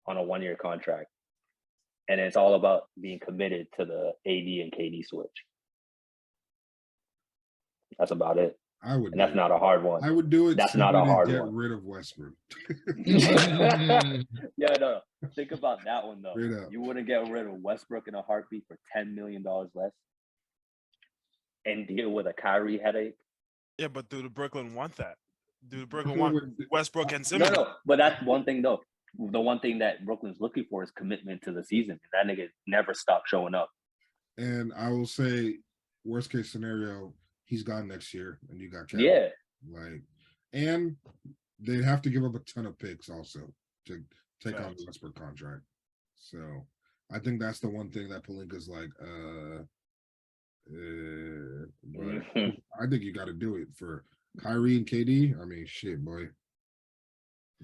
Speaker 3: on a 1-year contract, and it's all about being committed to the AD and KD switch. That's about it,
Speaker 5: I would.
Speaker 3: and that's
Speaker 5: do it.
Speaker 3: not a hard one.
Speaker 5: I would do it.
Speaker 3: That's not a
Speaker 5: simply to
Speaker 3: hard
Speaker 5: get
Speaker 3: one.
Speaker 5: rid of Westbrook.
Speaker 3: Yeah, no. Think about that one though.
Speaker 5: Straight up.
Speaker 3: You wouldn't get rid of Westbrook in a heartbeat for $10 million less, and deal with a Kyrie headache.
Speaker 2: Yeah, but do the Brooklyn want that? Do the Brooklyn
Speaker 5: Brooklyn
Speaker 2: want
Speaker 5: would-
Speaker 2: Westbrook and
Speaker 3: No,
Speaker 2: Simmons?
Speaker 3: no, but that's one thing though. The one thing that Brooklyn's looking for is commitment to the season. That nigga never stopped showing up.
Speaker 5: And I will say, worst case scenario, he's gone next year, and you got Kevin.
Speaker 3: Yeah,
Speaker 5: Like, and they'd have to give up a ton of picks also to take on
Speaker 2: Facts.
Speaker 5: the Westbrook contract. So I think that's the one thing that Pelinka's like, but I think you got to do it for Kyrie and KD. I mean, shit, boy.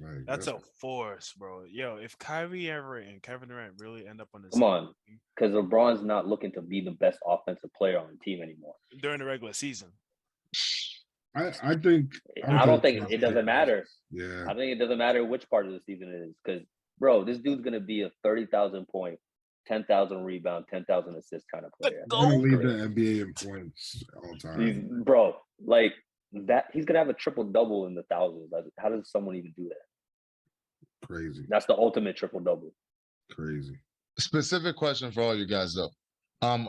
Speaker 5: Like,
Speaker 2: That's a force, bro. Yo, if Kyrie Everett and Kevin Durant really end up on the
Speaker 3: Come
Speaker 2: same
Speaker 3: on.
Speaker 2: team
Speaker 3: because LeBron's not looking to be the best offensive player on the team anymore.
Speaker 2: during the regular season,
Speaker 5: I think
Speaker 3: I don't think it doesn't matter.
Speaker 5: Yeah,
Speaker 3: I think it doesn't matter which part of the season it is because, bro, this dude's gonna be a 30,000 point, 10,000 rebound, 10,000 assist kind of player.
Speaker 5: he's gonna lead the NBA in points all time.
Speaker 3: Bro, like that, he's gonna have a triple double in the thousands. Like, how does someone even do that?
Speaker 5: Crazy,
Speaker 3: That's the ultimate triple double.
Speaker 5: crazy.
Speaker 4: Specific question for all you guys though.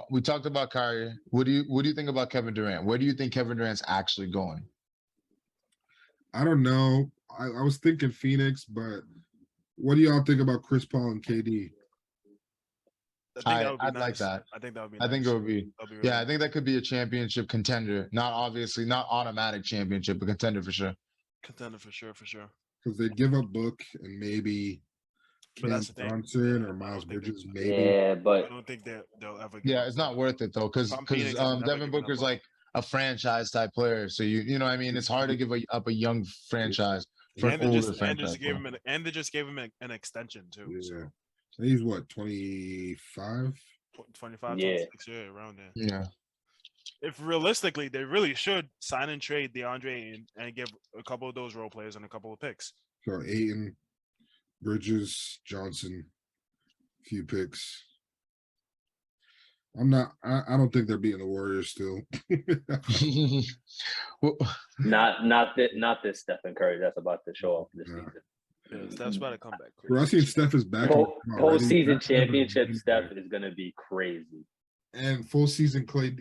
Speaker 4: We talked about Kyrie. What do you think about Kevin Durant? Where do you think Kevin Durant's actually going?
Speaker 5: I don't know. I was thinking Phoenix, but what do y'all think about Chris Paul and KD?
Speaker 2: that would be
Speaker 4: I'd like
Speaker 2: nice.
Speaker 4: that.
Speaker 2: I think that would be.
Speaker 4: I think it
Speaker 2: nice.
Speaker 4: would be.
Speaker 2: That'd be really
Speaker 4: Yeah, I
Speaker 2: nice.
Speaker 4: think that could be a championship contender. Not automatic championship, but contender for sure.
Speaker 2: Contender for sure, for sure.
Speaker 5: Because they give up Book and maybe
Speaker 2: But
Speaker 5: Cam
Speaker 2: that's the thing.
Speaker 5: Johnson or
Speaker 2: I
Speaker 5: Miles
Speaker 2: don't think
Speaker 5: Bridges,
Speaker 2: they-
Speaker 5: maybe.
Speaker 3: Yeah,
Speaker 2: I
Speaker 3: but
Speaker 2: don't think they'll ever. give
Speaker 4: Yeah,
Speaker 2: up
Speaker 4: it's not
Speaker 2: on-
Speaker 4: worth it though, because
Speaker 2: I'm Phoenix, I'm never
Speaker 4: Devin
Speaker 2: giving up
Speaker 4: Booker's
Speaker 2: on
Speaker 4: like a franchise type player. So you know what I mean. It's hard to give up a young franchise for
Speaker 2: and
Speaker 4: an
Speaker 2: they
Speaker 4: older
Speaker 2: just
Speaker 4: franchise.
Speaker 2: gave him an extension too.
Speaker 5: Yeah.
Speaker 2: So
Speaker 5: He's what, 25?
Speaker 2: 25,
Speaker 3: Yeah.
Speaker 2: 26, yeah, around there.
Speaker 4: Yeah.
Speaker 2: If realistically, they really should sign and trade DeAndre and give a couple of those role players and a couple of picks.
Speaker 5: So Aiton, Bridges, Johnson, few picks. I don't think they're beating the Warriors still.
Speaker 4: Well,
Speaker 3: not this Stephen Curry that's about to show up this
Speaker 5: Yeah.
Speaker 3: season.
Speaker 2: Yeah, Steph's about to come back.
Speaker 5: Bro, I seen Steph is back. in the team already.
Speaker 3: Postseason
Speaker 5: That's never
Speaker 3: championship
Speaker 5: been
Speaker 3: Steph
Speaker 5: there.
Speaker 3: is gonna be crazy.
Speaker 5: And full season Clay.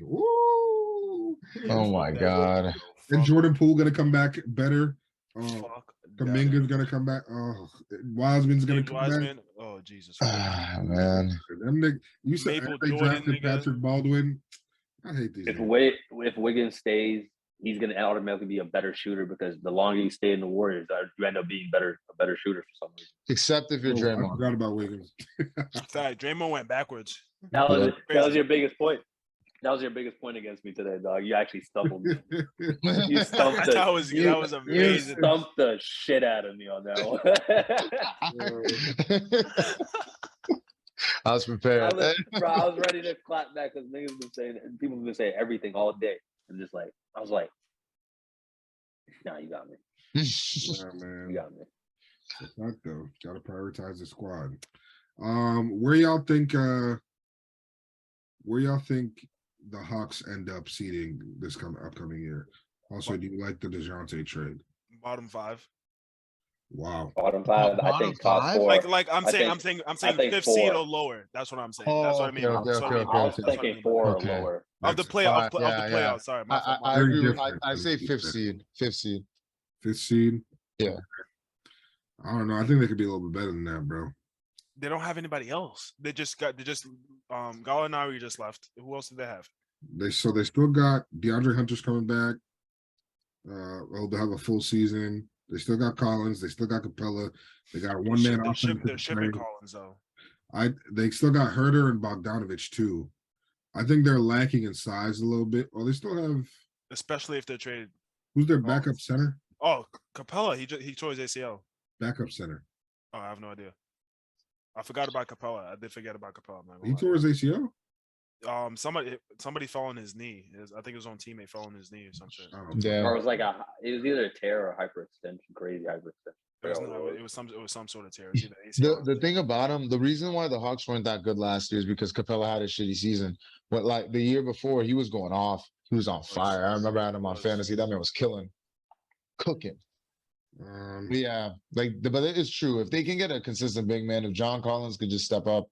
Speaker 5: Woo!
Speaker 4: oh my God.
Speaker 5: And Jordan Poole gonna come back better.
Speaker 2: Fuck.
Speaker 5: Kaminga's gonna come back. Oh, Wiseman's gonna
Speaker 2: James
Speaker 5: come back.
Speaker 2: Wiseman. Oh Jesus. Christ.
Speaker 4: Ah, man.
Speaker 5: Them you said
Speaker 2: Maple
Speaker 5: they
Speaker 2: Jordan,
Speaker 5: drafted
Speaker 2: nigga.
Speaker 5: Patrick Baldwin. I hate these.
Speaker 3: If
Speaker 5: niggas.
Speaker 3: if Wiggins stays, he's gonna automatically be a better shooter because the longer you stay in the Warriors, you end up being a better shooter for some reason.
Speaker 4: Except if you're
Speaker 5: Oh, I
Speaker 4: Draymond.
Speaker 5: forgot about Wiggins.
Speaker 2: Fact, Draymond went backwards.
Speaker 3: That was
Speaker 2: Crazy.
Speaker 3: your biggest point. That was your biggest point against me today, dog. You actually stumbled me. You stumped
Speaker 2: that
Speaker 3: the,
Speaker 2: was
Speaker 3: you
Speaker 2: amazing.
Speaker 3: stumped the shit out of me on that one.
Speaker 4: I was prepared.
Speaker 3: Bro, I was ready to clap back because niggas been saying and people have been saying everything all day. And just like I was like, nah, you got me.
Speaker 5: Yeah,
Speaker 3: You
Speaker 5: man.
Speaker 3: got me.
Speaker 5: It's not though. Got to prioritize the squad. Where y'all think the Hawks end up seeding this upcoming year? Also, do you like the DeJounte trade?
Speaker 2: Bottom 5.
Speaker 5: Wow.
Speaker 3: Bottom 5. I
Speaker 4: Bottom
Speaker 3: think top
Speaker 4: five?
Speaker 3: 4.
Speaker 2: Like I'm
Speaker 3: I
Speaker 2: saying,
Speaker 3: think-
Speaker 2: I'm
Speaker 3: I
Speaker 2: saying
Speaker 3: think
Speaker 2: 5th seed
Speaker 3: 4.
Speaker 2: or lower. That's what I'm saying.
Speaker 4: Oh,
Speaker 2: That's what I mean.
Speaker 4: okay,
Speaker 2: That's what I mean.
Speaker 3: I was
Speaker 2: That's what I
Speaker 3: thinking
Speaker 2: mean.
Speaker 3: 4 or
Speaker 4: Okay.
Speaker 3: lower.
Speaker 2: Of the
Speaker 5: That's
Speaker 2: play
Speaker 4: Alright,
Speaker 2: of the
Speaker 4: yeah.
Speaker 2: playoffs. Sorry, my fault.
Speaker 4: I
Speaker 5: Very
Speaker 4: agree.
Speaker 5: different
Speaker 4: I
Speaker 5: than
Speaker 4: say
Speaker 5: you
Speaker 4: fifth
Speaker 5: said.
Speaker 4: seed. Fifth seed.
Speaker 5: 5th seed.
Speaker 4: Yeah.
Speaker 5: I don't know. I think they could be a little bit better than that, bro.
Speaker 2: They don't have anybody else. They just Gallinari just left. Who else did they have?
Speaker 5: They still got DeAndre Hunter's coming back. They'll have a full season. They still got Collins. They still got Capella. They got one man
Speaker 2: They're
Speaker 5: offense.
Speaker 2: shipping Collins though.
Speaker 5: They still got Herder and Bogdanovich too. I think they're lacking in size a little bit. Well, they still have
Speaker 2: Especially if they're traded.
Speaker 5: who's their backup center?
Speaker 2: Oh, Capella. He tore his ACL.
Speaker 5: Backup center.
Speaker 2: Oh, I have no idea. I forgot about Capella. I did forget about Capella. Man.
Speaker 5: He tore his ACL.
Speaker 2: Somebody fell on his knee. I think his own teammate fell on his knee or some shit.
Speaker 5: Oh,
Speaker 4: Yeah.
Speaker 3: Or it was either a tear or hyperextension, crazy hyperextension.
Speaker 2: It was some sort of tear. It was either ACL.
Speaker 4: The thing about him, the reason why the Hawks weren't that good last year is because Capella had a shitty season. But like the year before, he was going off. He was on fire. I remember I had him on fantasy. That man was cooking. But yeah, but it is true. If they can get a consistent big man, if John Collins could just step up,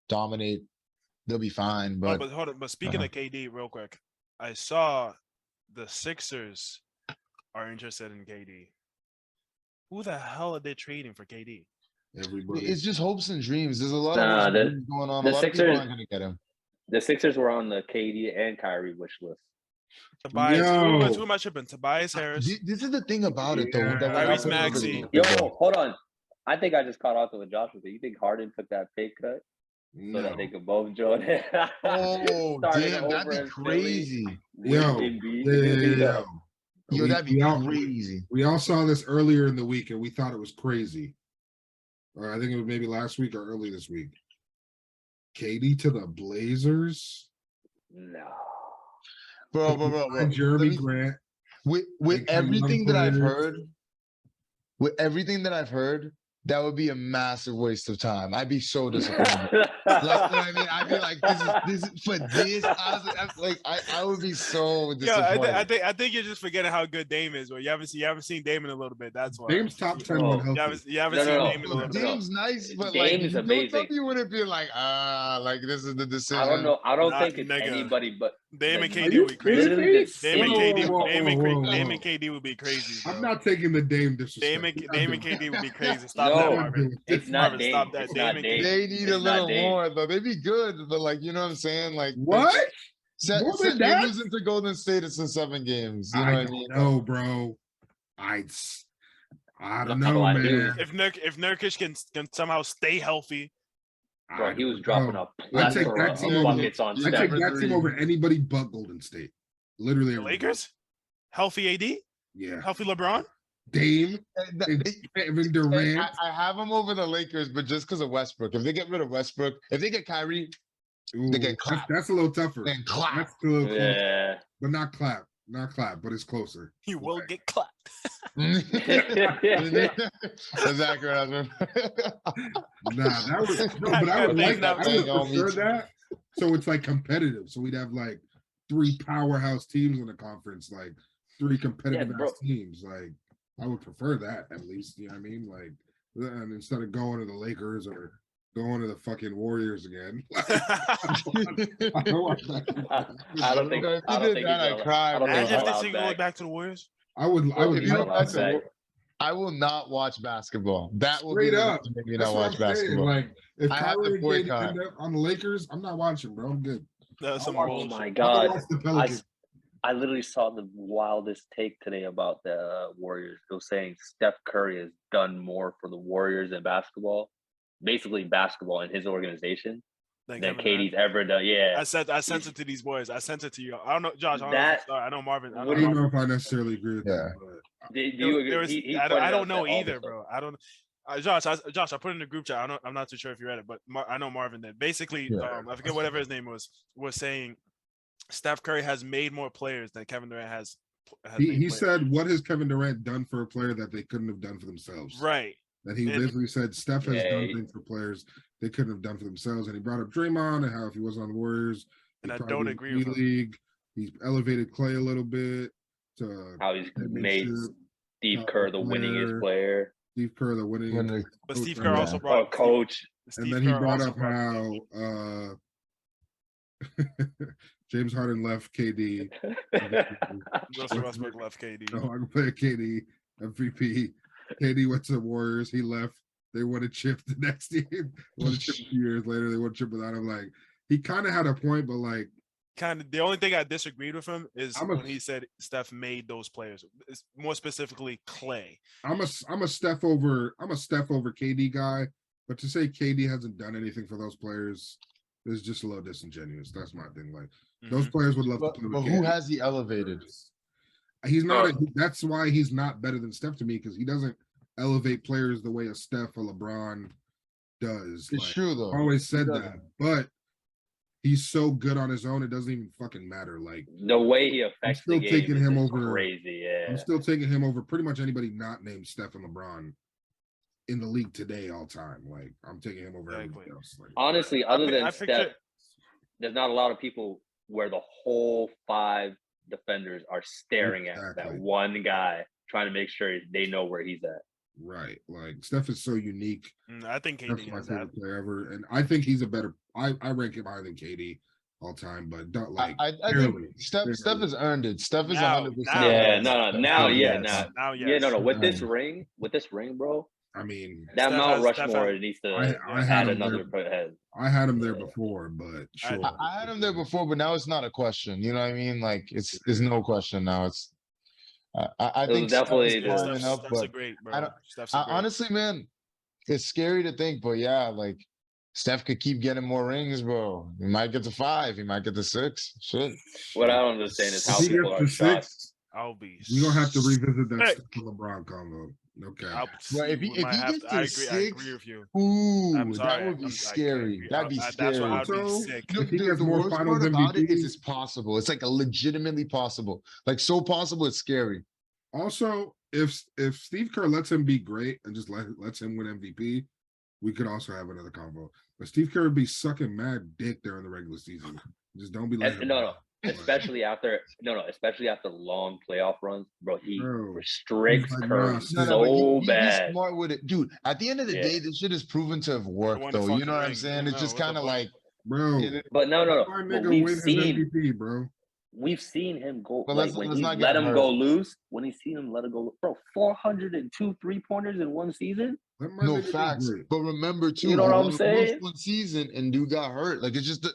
Speaker 4: dominate, they'll be fine. But
Speaker 2: Hold on. But speaking of KD, real quick, I saw the Sixers are interested in KD. Who the hell are they trading for KD?
Speaker 5: everybody.
Speaker 4: it's just hopes and dreams. There's a lot
Speaker 3: Nah,
Speaker 4: of hopes and
Speaker 3: the-
Speaker 4: dreams going on.
Speaker 3: the
Speaker 4: A lot of people
Speaker 3: Sixers-
Speaker 4: aren't gonna get him.
Speaker 3: The Sixers were on the KD and Kyrie wish list.
Speaker 2: Tobias,
Speaker 5: Yo.
Speaker 2: who am I tripping? Tobias Harris.
Speaker 4: This is the thing about it, though.
Speaker 5: Yeah.
Speaker 4: that we're not
Speaker 2: Tyrese
Speaker 4: putting over
Speaker 2: Maxey.
Speaker 4: the-
Speaker 3: Yo, hold on. I think I just caught off to what Josh was saying. You think Harden took that pay cut so that they could both join it?
Speaker 4: Oh,
Speaker 3: Started
Speaker 4: damn,
Speaker 3: over
Speaker 4: that'd be
Speaker 3: in Philly
Speaker 4: crazy.
Speaker 3: with
Speaker 5: Yo,
Speaker 3: Embiid.
Speaker 5: yeah.
Speaker 4: Yo, that'd be
Speaker 5: We all-
Speaker 4: crazy.
Speaker 5: We all saw this earlier in the week and we thought it was crazy. Or I think it was maybe last week or early this week. KD to the Blazers.
Speaker 3: No.
Speaker 4: Bro.
Speaker 5: And Jeremy
Speaker 4: Let me-
Speaker 5: Grant.
Speaker 4: With
Speaker 5: Big time
Speaker 4: everything that I've
Speaker 5: players.
Speaker 4: heard, that would be a massive waste of time. I'd be so disappointed. Like, you know what I mean? I'd be like, this is for this. I would be so
Speaker 2: Yeah,
Speaker 4: disappointed.
Speaker 2: I think you're just forgetting how good Dame is. Or you haven't seen Dame in a little bit. That's why.
Speaker 5: Dame's top 10
Speaker 3: Oh.
Speaker 5: when
Speaker 2: You
Speaker 5: healthy.
Speaker 2: haven't
Speaker 3: No,
Speaker 2: seen
Speaker 3: no.
Speaker 2: Dame in a little bit.
Speaker 4: Dame's nice, but
Speaker 3: Dame
Speaker 4: like,
Speaker 3: is
Speaker 4: you
Speaker 3: amazing.
Speaker 4: you wouldn't be like, like this is the decision.
Speaker 3: I don't know. I don't
Speaker 2: Nah,
Speaker 3: think it's
Speaker 2: nigga.
Speaker 3: anybody but
Speaker 2: Dame and
Speaker 3: like,
Speaker 2: KD
Speaker 5: you
Speaker 2: would be crazy.
Speaker 3: literally the
Speaker 2: Dame and
Speaker 3: city-
Speaker 2: KD,
Speaker 5: Whoa,
Speaker 2: Dame and
Speaker 5: whoa,
Speaker 2: Cra-
Speaker 5: whoa,
Speaker 2: Dame
Speaker 5: whoa.
Speaker 2: and KD would be crazy. Bro.
Speaker 5: I'm not taking the Dame disrespect.
Speaker 2: Dame and KD would be crazy. Stop
Speaker 3: No.
Speaker 2: that, Marvin.
Speaker 3: It's not
Speaker 2: Marvin,
Speaker 3: Dame.
Speaker 2: stop that.
Speaker 3: It's
Speaker 2: Dame
Speaker 3: not
Speaker 2: and
Speaker 3: Dame.
Speaker 2: KD.
Speaker 4: They need a
Speaker 3: It's not
Speaker 4: little
Speaker 3: Dame.
Speaker 4: more, though. They'd be good, but like, you know what I'm saying? Like,
Speaker 5: What? More than
Speaker 4: They're
Speaker 5: that?
Speaker 4: losing to Golden State. It's in 7 games. You know
Speaker 5: I
Speaker 4: what I
Speaker 5: don't
Speaker 4: mean?
Speaker 5: know, bro. I don't
Speaker 3: Not
Speaker 5: know,
Speaker 3: gonna lie,
Speaker 5: man.
Speaker 2: If Nurkic can somehow stay healthy,
Speaker 3: Bro,
Speaker 5: I
Speaker 3: he was
Speaker 5: don't
Speaker 3: dropping
Speaker 5: know.
Speaker 3: a
Speaker 5: I take
Speaker 3: plethora
Speaker 5: that
Speaker 3: of
Speaker 5: team over-
Speaker 3: buckets on
Speaker 5: I
Speaker 3: Steph.
Speaker 5: take
Speaker 4: Steph.
Speaker 5: that team over anybody but Golden State. Literally.
Speaker 2: the
Speaker 5: everybody.
Speaker 2: Lakers, healthy AD,
Speaker 5: Yeah.
Speaker 2: healthy LeBron.
Speaker 5: Dame,
Speaker 4: And
Speaker 5: Kevin
Speaker 4: and
Speaker 5: Durant.
Speaker 4: I have them over the Lakers, but just because of Westbrook. If they get rid of Westbrook, if they get Kyrie,
Speaker 5: Ooh,
Speaker 4: they get clapped.
Speaker 5: that's a little tougher.
Speaker 4: then clap.
Speaker 5: That's a little closer,
Speaker 3: Yeah.
Speaker 5: but not clap. Not clap, but it's closer.
Speaker 2: He will get clapped.
Speaker 4: That's accurate.
Speaker 5: Nah, that was no, but I would like that. I would prefer that. So it's like competitive. So we'd have like 3 powerhouse teams in the conference, like 3 competitive
Speaker 3: bro.
Speaker 5: ass teams. Like I would prefer that at least. You know what I mean? Like and instead of going to the Lakers or going to the fucking Warriors again. I don't want that.
Speaker 3: I don't think.
Speaker 4: If
Speaker 3: I
Speaker 4: you
Speaker 3: don't
Speaker 4: did
Speaker 3: think
Speaker 4: that,
Speaker 3: he's
Speaker 4: I'd
Speaker 3: allowed-
Speaker 4: cry,
Speaker 3: I don't
Speaker 4: bro.
Speaker 3: think
Speaker 2: Imagine
Speaker 3: he's
Speaker 2: if this
Speaker 3: allowed
Speaker 2: thing going
Speaker 3: back.
Speaker 2: back to the Warriors.
Speaker 5: I would
Speaker 4: If you don't
Speaker 5: like
Speaker 4: like
Speaker 5: that.
Speaker 4: I will not watch basketball. That will
Speaker 5: Straight
Speaker 4: be the
Speaker 5: up.
Speaker 4: reason to make me
Speaker 5: That's
Speaker 4: not
Speaker 5: what
Speaker 4: watch
Speaker 5: I'm saying.
Speaker 4: basketball.
Speaker 5: Like if
Speaker 4: I have to
Speaker 5: Kyrie and KD
Speaker 4: boycott.
Speaker 5: end up on the Lakers, I'm not watching, bro. I'm good.
Speaker 2: That's some
Speaker 5: I'll
Speaker 3: Oh
Speaker 2: bullshit.
Speaker 3: my
Speaker 5: I'll
Speaker 3: god!
Speaker 5: watch the Pelicans.
Speaker 3: I literally saw the wildest take today about the Warriors. It was saying Steph Curry has done more for the Warriors in basketball, basically basketball in his organization,
Speaker 2: Than
Speaker 3: than
Speaker 2: Kevin Durant.
Speaker 3: KD's ever done. Yeah,
Speaker 2: I sent it to these boys. I sent it to you. I don't know, Josh. I don't know.
Speaker 3: That-
Speaker 2: If it's, I know Marvin. I
Speaker 3: what
Speaker 2: know
Speaker 5: I
Speaker 3: do you-
Speaker 5: don't
Speaker 2: Marvin.
Speaker 5: know if I necessarily agree with
Speaker 4: Yeah.
Speaker 5: that. But
Speaker 3: do you agree?
Speaker 2: There was-
Speaker 3: He
Speaker 2: I
Speaker 3: pointed
Speaker 2: don't
Speaker 3: out
Speaker 2: know
Speaker 3: all this
Speaker 2: either,
Speaker 3: stuff.
Speaker 2: bro. I don't. Josh, I put in the group chat. I'm not too sure if you read it, but I know Marvin did. Basically,
Speaker 4: Yeah.
Speaker 2: I forget whatever his name was saying Steph Curry has made more players than Kevin Durant has
Speaker 5: He said, "What has Kevin Durant done for a player that they couldn't have done for themselves?"
Speaker 2: right.
Speaker 5: That he
Speaker 2: And-
Speaker 5: basically said Steph has
Speaker 3: Yeah,
Speaker 5: done
Speaker 3: he-
Speaker 5: things for players they couldn't have done for themselves, and he brought up Draymond and how if he wasn't on the Warriors,
Speaker 2: And
Speaker 5: he'd
Speaker 2: I
Speaker 5: probably
Speaker 2: don't
Speaker 5: be in
Speaker 2: agree
Speaker 5: the
Speaker 2: with him.
Speaker 5: league. He's elevated Clay a little bit to
Speaker 3: How he's made
Speaker 5: championship.
Speaker 3: Steve
Speaker 5: top
Speaker 3: Kerr the winningest player.
Speaker 5: Steve Kerr, the winning
Speaker 4: When the-
Speaker 2: But
Speaker 5: coach
Speaker 2: Steve
Speaker 5: on
Speaker 2: Kerr
Speaker 5: the-
Speaker 2: also
Speaker 3: Oh,
Speaker 2: brought
Speaker 3: coach.
Speaker 2: Steve
Speaker 5: and then he
Speaker 2: Kerr
Speaker 5: brought
Speaker 2: also
Speaker 5: up
Speaker 2: brought-
Speaker 5: how James Harden left KD.
Speaker 2: Russell Westbrook left KD.
Speaker 5: So I can play KD MVP. KD went to the Warriors. He left. They won a chip the next year. Won a chip a few years later. They won a chip without him. Like he kind of had a point, but like
Speaker 2: Kind of the only thing I disagreed with him is
Speaker 5: I'm a-
Speaker 2: when he said Steph made those players. It's more specifically Clay.
Speaker 5: I'm a Steph over KD guy. But to say KD hasn't done anything for those players is just a little disingenuous. That's my thing. Like those
Speaker 2: Mhm.
Speaker 5: players would love
Speaker 4: But,
Speaker 5: to play
Speaker 4: but
Speaker 5: with
Speaker 4: who
Speaker 5: KD.
Speaker 4: has he elevated?
Speaker 5: He's not. That's why he's not better than Steph to me because he doesn't elevate players the way a Steph or LeBron does.
Speaker 4: It's
Speaker 5: Like,
Speaker 4: true though.
Speaker 5: I always said
Speaker 4: doesn't.
Speaker 5: that, but he's so good on his own. It doesn't even fucking matter. Like
Speaker 3: The way he affects
Speaker 5: still
Speaker 3: the game
Speaker 5: taking
Speaker 3: is
Speaker 5: him
Speaker 3: just
Speaker 5: over-
Speaker 3: crazy. Yeah.
Speaker 5: I'm still taking him over pretty much anybody not named Steph and LeBron in the league today all time. Like I'm taking him over everybody
Speaker 2: Exactly.
Speaker 5: else. Like,
Speaker 3: Honestly, other than
Speaker 2: I
Speaker 3: Steph,
Speaker 2: picture
Speaker 3: there's not a lot of people where the whole 5 defenders are staring at that
Speaker 5: Exactly.
Speaker 3: one guy, trying to make sure they know where he's at.
Speaker 5: right. Like Steph is so unique.
Speaker 2: I think
Speaker 5: That's
Speaker 2: KD
Speaker 5: my
Speaker 2: has that.
Speaker 5: favorite player ever. And I think he's a better I rank him higher than KD all time, but don't like
Speaker 4: I
Speaker 5: barely,
Speaker 4: think Steph
Speaker 5: barely.
Speaker 4: has earned it. Steph is
Speaker 2: Now-
Speaker 4: 100%.
Speaker 2: now-
Speaker 3: Yeah, no, now, yeah,
Speaker 2: yes.
Speaker 3: now,
Speaker 2: Now, yes.
Speaker 3: yeah, no. With this
Speaker 4: Mm.
Speaker 3: ring, bro,
Speaker 5: I mean
Speaker 3: that
Speaker 2: Steph
Speaker 3: Mount
Speaker 2: has- Steph
Speaker 3: Rushmore
Speaker 2: has-
Speaker 3: needs to
Speaker 5: I
Speaker 3: add
Speaker 5: had him
Speaker 3: another
Speaker 5: there.
Speaker 3: head.
Speaker 5: I had him there
Speaker 3: Yeah.
Speaker 5: before, but sure.
Speaker 4: I had him there before, but now it's not a question. You know what I mean? Like it's no question now. It's I
Speaker 3: It was
Speaker 4: think Steph is
Speaker 3: definitely the-
Speaker 4: climbing
Speaker 2: Steph's,
Speaker 4: up,
Speaker 2: Steph's a
Speaker 4: but
Speaker 2: great, bro.
Speaker 4: I don't-
Speaker 2: Steph's a great.
Speaker 4: honestly, man, it's scary to think, but yeah, like Steph could keep getting more rings, bro. He might get to 5. He might get to 6. Shit.
Speaker 3: What I don't understand is
Speaker 5: If
Speaker 3: how
Speaker 5: he
Speaker 3: people
Speaker 5: gets
Speaker 3: are
Speaker 5: to
Speaker 3: shocked.
Speaker 5: 6,
Speaker 2: I'll be.
Speaker 5: we're gonna have to revisit that
Speaker 2: sick.
Speaker 5: Steph and LeBron combo. Okay.
Speaker 2: I'll-
Speaker 4: if he-
Speaker 2: we
Speaker 4: if
Speaker 2: might
Speaker 4: he
Speaker 2: have
Speaker 4: gets
Speaker 2: to-
Speaker 4: to
Speaker 2: I agree. I
Speaker 4: 6,
Speaker 2: agree with you.
Speaker 4: Ooh,
Speaker 2: I'm
Speaker 4: that
Speaker 2: sorry,
Speaker 4: would be
Speaker 2: I
Speaker 4: scary.
Speaker 2: agree.
Speaker 4: That'd be
Speaker 2: That's
Speaker 4: scary.
Speaker 2: why I'd be
Speaker 5: Also,
Speaker 2: sick.
Speaker 4: No,
Speaker 5: If he
Speaker 4: the
Speaker 5: gets more
Speaker 4: worst
Speaker 5: finals
Speaker 4: part about it is
Speaker 5: MVPs.
Speaker 4: it's possible. It's like a legitimately possible. Like so possible, it's scary.
Speaker 5: Also, if Steve Kerr lets him be great and just lets him win MVP, we could also have another combo. But Steve Kerr would be sucking mad dick during the regular season. Just don't be letting him
Speaker 3: No,
Speaker 5: win.
Speaker 3: especially after long playoff runs, bro. He
Speaker 5: Bro,
Speaker 3: restricts
Speaker 5: he's like,
Speaker 3: Curry
Speaker 5: nah,
Speaker 3: so
Speaker 5: No,
Speaker 4: but he's
Speaker 3: bad.
Speaker 4: smart with it, dude. At the end of the
Speaker 3: Yeah.
Speaker 4: day, this shit is proven to have worked,
Speaker 2: won the
Speaker 4: though. You
Speaker 2: fucking
Speaker 4: know what I'm
Speaker 2: ring.
Speaker 4: saying?
Speaker 2: No,
Speaker 4: It's just
Speaker 2: what the
Speaker 4: kind of
Speaker 2: fuck?
Speaker 4: like,
Speaker 5: Bro,
Speaker 3: But no.
Speaker 5: my
Speaker 3: But
Speaker 5: nigga
Speaker 3: we've
Speaker 5: win his
Speaker 3: seen
Speaker 5: MVP, bro.
Speaker 3: him go
Speaker 4: But
Speaker 3: like
Speaker 4: let's-
Speaker 3: when
Speaker 4: let's
Speaker 3: he
Speaker 4: not
Speaker 3: let
Speaker 4: get
Speaker 3: him
Speaker 4: hurt.
Speaker 3: go loose. When he seen him let it go, bro. 402 3-pointers in one season.
Speaker 5: Let my
Speaker 4: no
Speaker 5: nigga be
Speaker 4: facts.
Speaker 5: great.
Speaker 4: But remember, too,
Speaker 3: You know what
Speaker 4: he
Speaker 3: I'm
Speaker 4: only
Speaker 3: saying?
Speaker 4: lost one season and dude got hurt. Like it's just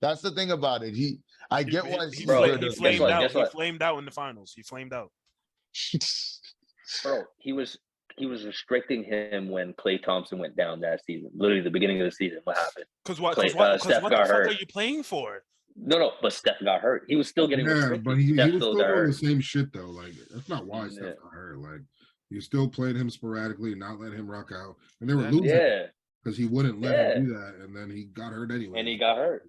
Speaker 4: that's the thing about it. I get why
Speaker 2: he,
Speaker 4: Steve
Speaker 3: Bro,
Speaker 4: Kerr
Speaker 2: he
Speaker 4: does
Speaker 2: flamed
Speaker 3: what?
Speaker 2: out.
Speaker 3: Guess
Speaker 2: He
Speaker 3: what?
Speaker 2: flamed out in the finals. He flamed out.
Speaker 3: Bro, he was restricting him when Klay Thompson went down that season. Literally the beginning of the season. What happened?
Speaker 2: Because what?
Speaker 3: Clay-
Speaker 2: Because what?
Speaker 3: Steph
Speaker 2: What the
Speaker 3: got
Speaker 2: fuck
Speaker 3: hurt.
Speaker 2: are you playing for?
Speaker 3: No, but Steph got hurt. He was still getting
Speaker 5: Yeah,
Speaker 3: restricted.
Speaker 5: but he
Speaker 3: Steph
Speaker 5: was still
Speaker 3: got
Speaker 5: doing the
Speaker 3: hurt.
Speaker 5: same shit though. Like that's not why
Speaker 3: Yeah.
Speaker 5: Steph got hurt. Like you still played him sporadically, not let him rock out, and they were
Speaker 2: Yeah.
Speaker 5: losing
Speaker 3: Yeah,
Speaker 5: because he wouldn't let
Speaker 3: Yeah.
Speaker 5: him do that, and then he got hurt anyway.
Speaker 3: and he got hurt.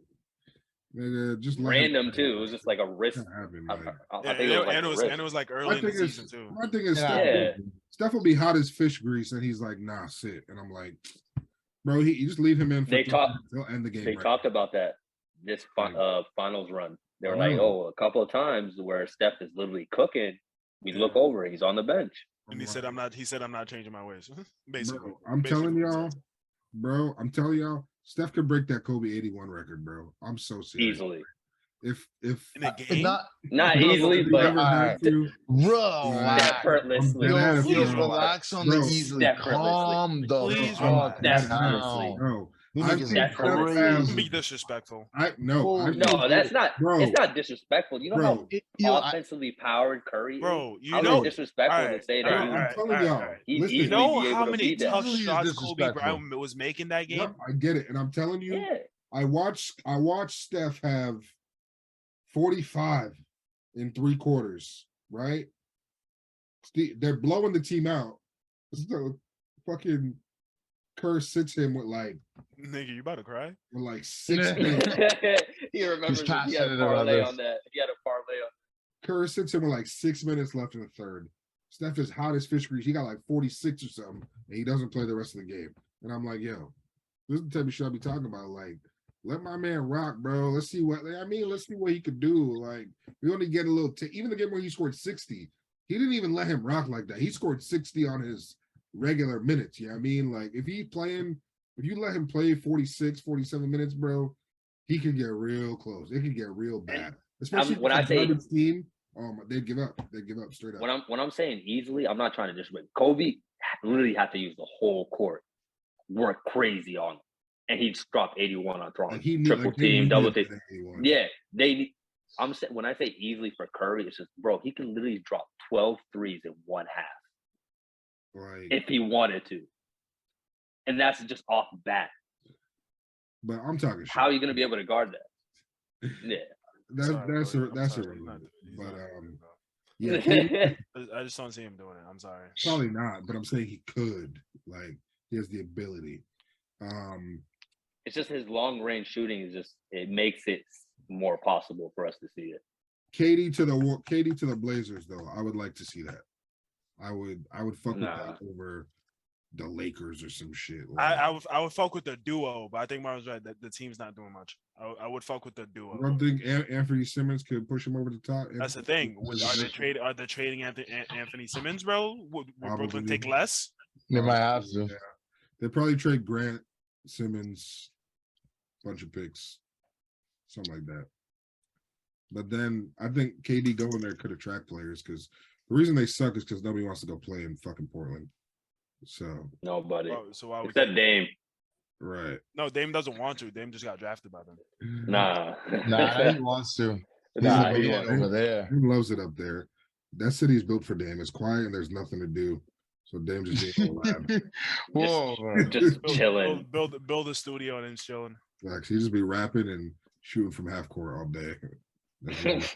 Speaker 5: Nigga, just let him
Speaker 3: Random
Speaker 5: play.
Speaker 3: too. It was just like a wrist.
Speaker 5: That happened,
Speaker 3: I,
Speaker 5: like,
Speaker 3: I
Speaker 2: Yeah,
Speaker 3: think it was like
Speaker 2: and
Speaker 3: a
Speaker 2: it was
Speaker 3: wrist.
Speaker 2: and it was like
Speaker 5: my
Speaker 2: early in the
Speaker 5: thing is,
Speaker 2: season too.
Speaker 5: my thing is,
Speaker 3: Yeah.
Speaker 5: Steph will be hot as fish grease, and he's like, "Nah, sit," and I'm like, "Bro, you just leave him in for
Speaker 3: They
Speaker 5: 2
Speaker 3: talk-
Speaker 5: minutes, he'll end the game."
Speaker 3: They
Speaker 5: right
Speaker 3: talked about that this finals run. They were
Speaker 5: I
Speaker 3: like,
Speaker 5: know.
Speaker 3: oh, a couple of times where Steph is literally cooking. We look over, he's on the bench.
Speaker 5: now.
Speaker 2: And he said,
Speaker 5: like,
Speaker 2: "I'm not." He said, "I'm not changing my ways." Basically,
Speaker 5: Bro, I'm
Speaker 2: Basically
Speaker 5: telling
Speaker 2: what he
Speaker 5: y'all,
Speaker 2: said.
Speaker 5: bro. I'm telling y'all, Steph could break that Kobe 81 record, bro. I'm so serious.
Speaker 3: Easily.
Speaker 5: If
Speaker 2: in a
Speaker 4: It's
Speaker 2: game.
Speaker 4: not,
Speaker 3: Not
Speaker 4: Bro,
Speaker 3: easily,
Speaker 5: if he
Speaker 3: but
Speaker 5: ever had to,
Speaker 4: relax.
Speaker 3: effortlessly.
Speaker 5: I'm
Speaker 4: Yo,
Speaker 5: dead ass,
Speaker 4: please
Speaker 5: bro.
Speaker 4: relax on
Speaker 5: Bro,
Speaker 4: the easily.
Speaker 3: effortlessly.
Speaker 4: Calm the
Speaker 2: Please
Speaker 4: fuck
Speaker 2: relax.
Speaker 3: Effortlessly.
Speaker 4: down.
Speaker 5: bro.
Speaker 4: You
Speaker 5: I've
Speaker 4: niggas
Speaker 5: seen
Speaker 4: are
Speaker 5: Steph
Speaker 3: effortlessly.
Speaker 5: have-
Speaker 2: Don't be disrespectful.
Speaker 5: I've seen-
Speaker 3: No, that's not.
Speaker 5: Bro.
Speaker 3: It's not disrespectful. You know
Speaker 5: Bro,
Speaker 4: Yo,
Speaker 3: how offensively powered Curry is?
Speaker 2: Bro, you
Speaker 3: How is
Speaker 2: know-
Speaker 3: it disrespectful
Speaker 2: Alright,
Speaker 3: to say
Speaker 2: alright,
Speaker 3: that
Speaker 5: I'm
Speaker 2: alright,
Speaker 5: telling
Speaker 2: alright,
Speaker 5: y'all.
Speaker 2: alright.
Speaker 3: he's
Speaker 5: Listen,
Speaker 2: You
Speaker 3: easily
Speaker 2: know
Speaker 3: be
Speaker 2: how
Speaker 3: able to
Speaker 2: many
Speaker 3: beat that.
Speaker 2: tough
Speaker 4: Easily is
Speaker 2: shots Kobe
Speaker 4: disrespectful.
Speaker 2: Bryant was making that game?
Speaker 5: Yep, I get it, and I'm telling you,
Speaker 3: Yeah.
Speaker 5: I watched Steph have 45 in 3 quarters, right? They're blowing the team out. So fucking Kerr sits him with like
Speaker 2: Nigga, you about to cry?
Speaker 5: 6 minutes.
Speaker 3: He remembers if he had
Speaker 4: passionate
Speaker 3: a
Speaker 4: about
Speaker 3: parlay
Speaker 4: this.
Speaker 3: on that. He had a parlay on.
Speaker 5: Curry sits him with like 6 minutes left in the third. Steph is hot as fish grease. He got like 46 or something, and he doesn't play the rest of the game. And I'm like, yo, this is the type of shit I be talking about. Like, let my man rock, bro. Let's see what let's see what he could do. Like, we only get a little even the game where he scored 60, he didn't even let him rock like that. He scored 60 on his regular minutes. You know what I mean? Like, if you let him play 46, 47 minutes, bro, he can get real close. It can get real bad. Especially
Speaker 3: when I say
Speaker 5: team, they'd give up. They'd give up straight up.
Speaker 3: When I'm saying easily, I'm not trying to disrespect. Kobe literally had to use the whole court, work crazy on him, and he dropped 81 on throwing, triple team, double team. Yeah, I'm saying when I say easily for Curry, it's just, bro, he can literally drop 12 threes in one half,
Speaker 5: right?
Speaker 3: If he wanted to, and that's just off bat.
Speaker 5: But I'm talking.
Speaker 3: How are you going to be able to guard that? Yeah.
Speaker 5: That's a but yeah,
Speaker 2: I just don't see him doing it. I'm sorry.
Speaker 5: Probably not, but I'm saying he could. Like, he has the ability.
Speaker 3: It's just his long range shooting is just, it makes it more possible for us to see it.
Speaker 5: KD to the Blazers though. I would like to see that. I would fuck with that over the Lakers or some shit. Like,
Speaker 2: I would fuck with the duo, but I think Marvin's right that the team's not doing much. I would fuck with the duo.
Speaker 5: I don't think Anthony Simmons could push him over the top.
Speaker 2: That's the thing. Are they trading Anthony Simmons, bro? Would Brooklyn take less?
Speaker 4: They might have to.
Speaker 5: Yeah. They probably trade Grant, Simmons, bunch of picks, something like that. But then I think KD going there could attract players because the reason they suck is because nobody wants to go play in fucking Portland. So
Speaker 3: nobody.
Speaker 2: So why would
Speaker 3: except Dame.
Speaker 5: Right.
Speaker 2: No, Dame doesn't want to. Dame just got drafted by them.
Speaker 3: Nah,
Speaker 4: he wants to.
Speaker 3: Nah,
Speaker 4: He's
Speaker 3: he
Speaker 4: over there.
Speaker 5: He loves it up there. That city's built for Dame. It's quiet and there's nothing to do. So Dame just being lab.
Speaker 4: Whoa,
Speaker 3: just chilling.
Speaker 2: Build a studio and then chilling.
Speaker 5: Like, he just be rapping and shooting from half court all day. That's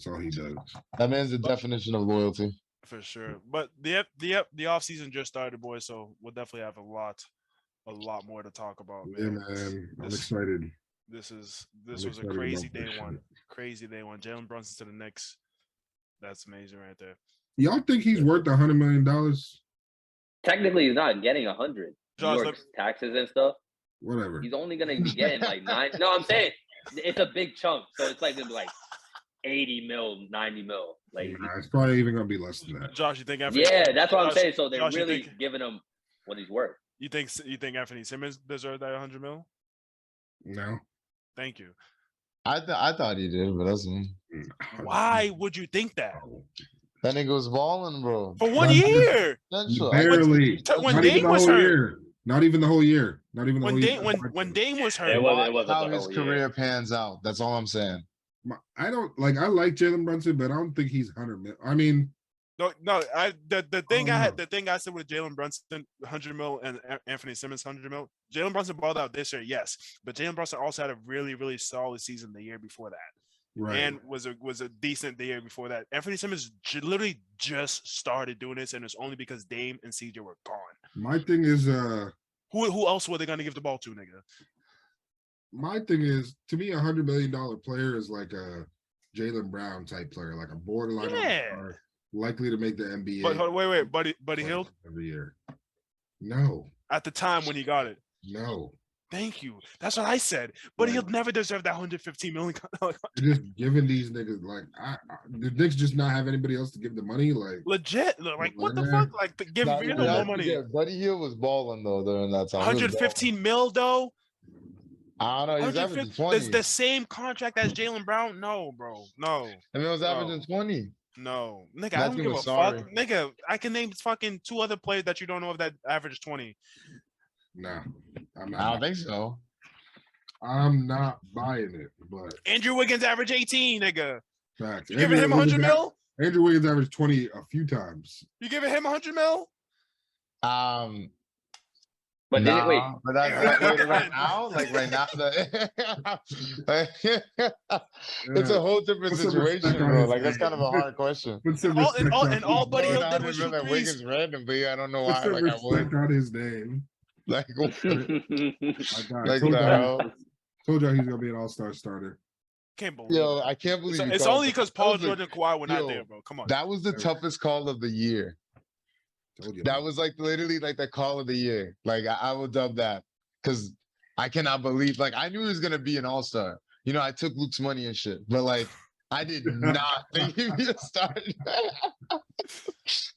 Speaker 5: all he does.
Speaker 4: That man's the definition of loyalty.
Speaker 2: For sure. But the off season just started, boys. So we'll definitely have a lot more to talk about.
Speaker 5: Man. Yeah, man. I'm excited.
Speaker 2: This was a crazy day one. Crazy day one. Jalen Brunson to the Knicks. That's amazing right there.
Speaker 5: Y'all think he's worth $100 million?
Speaker 3: Technically, he's not getting 100. New York's taxes and stuff.
Speaker 5: Whatever.
Speaker 3: He's only gonna be getting like 9. No, I'm saying it's a big chunk, so it's like gonna be like 80 mil, 90 mil. Like,
Speaker 5: it's probably even gonna be less than that.
Speaker 2: Josh, you think?
Speaker 3: Yeah, that's what I'm saying. So they're really giving him what he's worth.
Speaker 2: You think Anthony Simmons deserved that 100 mil?
Speaker 5: No.
Speaker 2: Thank you.
Speaker 4: I thought he did, but that's me.
Speaker 2: Why would you think that?
Speaker 4: That nigga was balling, bro.
Speaker 2: For 1 year.
Speaker 5: Barely.
Speaker 2: When Dame was hurt.
Speaker 5: Not even the whole year. Not even the
Speaker 2: when
Speaker 5: whole
Speaker 2: Dame,
Speaker 5: year.
Speaker 2: When Dame was hurt.
Speaker 3: It wasn't
Speaker 4: how his career pans out. That's all I'm saying.
Speaker 5: I like Jalen Brunson, but I don't think he's 100 mil. I mean,
Speaker 2: no. The thing I said with Jalen Brunson 100 mil and Anthony Simmons 100 mil. Jalen Brunson balled out this year, yes, but Jalen Brunson also had a really, really solid season the year before that. Right. And was a decent the year before that. Anthony Simmons literally just started doing this, and it's only because Dame and CJ were gone.
Speaker 5: My thing is,
Speaker 2: who else were they gonna give the ball to, nigga?
Speaker 5: My thing is, to me, $100 million player is like a Jaylen Brown type player, like a borderline star, likely to make the NBA.
Speaker 2: But wait, Buddy Hield
Speaker 5: every year. No.
Speaker 2: At the time when he got it.
Speaker 5: No.
Speaker 2: Thank you. That's what I said. But he'll never deserve that $115 million.
Speaker 5: Just giving these niggas the Knicks just not have anybody else to give the money. Like,
Speaker 2: legit. Like, what the fuck? Like, give Randall more money.
Speaker 4: Yeah, Buddy Hield was balling though during that time.
Speaker 2: 115 mil though.
Speaker 4: I don't know. He's averaging 20.
Speaker 2: That's the same contract as Jaylen Brown. No, bro. No.
Speaker 4: I mean, it was averaging 20.
Speaker 2: No, nigga, I don't give a fuck. Nigga, I can name fucking 2 other players that you don't know of that average 20.
Speaker 5: Nah,
Speaker 4: I don't think so.
Speaker 5: I'm not buying it, but
Speaker 2: Andrew Wiggins average 18, nigga.
Speaker 5: Facts.
Speaker 2: You giving him 100 mil?
Speaker 5: Andrew Wiggins averaged 20 a few times.
Speaker 2: You giving him 100 mil?
Speaker 3: But
Speaker 4: nah,
Speaker 3: wait.
Speaker 4: But that's right now, like right now, it's a whole different situation, bro. Like that's kind of a hard question.
Speaker 2: And all Buddy Hield did was shoot threes.
Speaker 4: Wiggins randomly. I don't know why.
Speaker 5: Like I would on his name.
Speaker 4: Like
Speaker 5: told y'all he's gonna be an all-star starter.
Speaker 2: Can't believe
Speaker 4: Yo,
Speaker 2: that.
Speaker 4: I can't believe
Speaker 2: It's
Speaker 4: you called
Speaker 2: only
Speaker 4: it.
Speaker 2: because
Speaker 4: That
Speaker 2: Paul
Speaker 4: was the-
Speaker 2: George and Kawhi were not
Speaker 4: yo,
Speaker 2: there, bro. Come on.
Speaker 4: That was the
Speaker 5: Hey.
Speaker 4: toughest call of the year.
Speaker 5: Told you.
Speaker 4: That was like literally like the call of the year. Like I will dub that because I cannot believe. Like I knew he was gonna be an all-star. You know, I took Luke's money and shit, but like I did not think he'd be a star.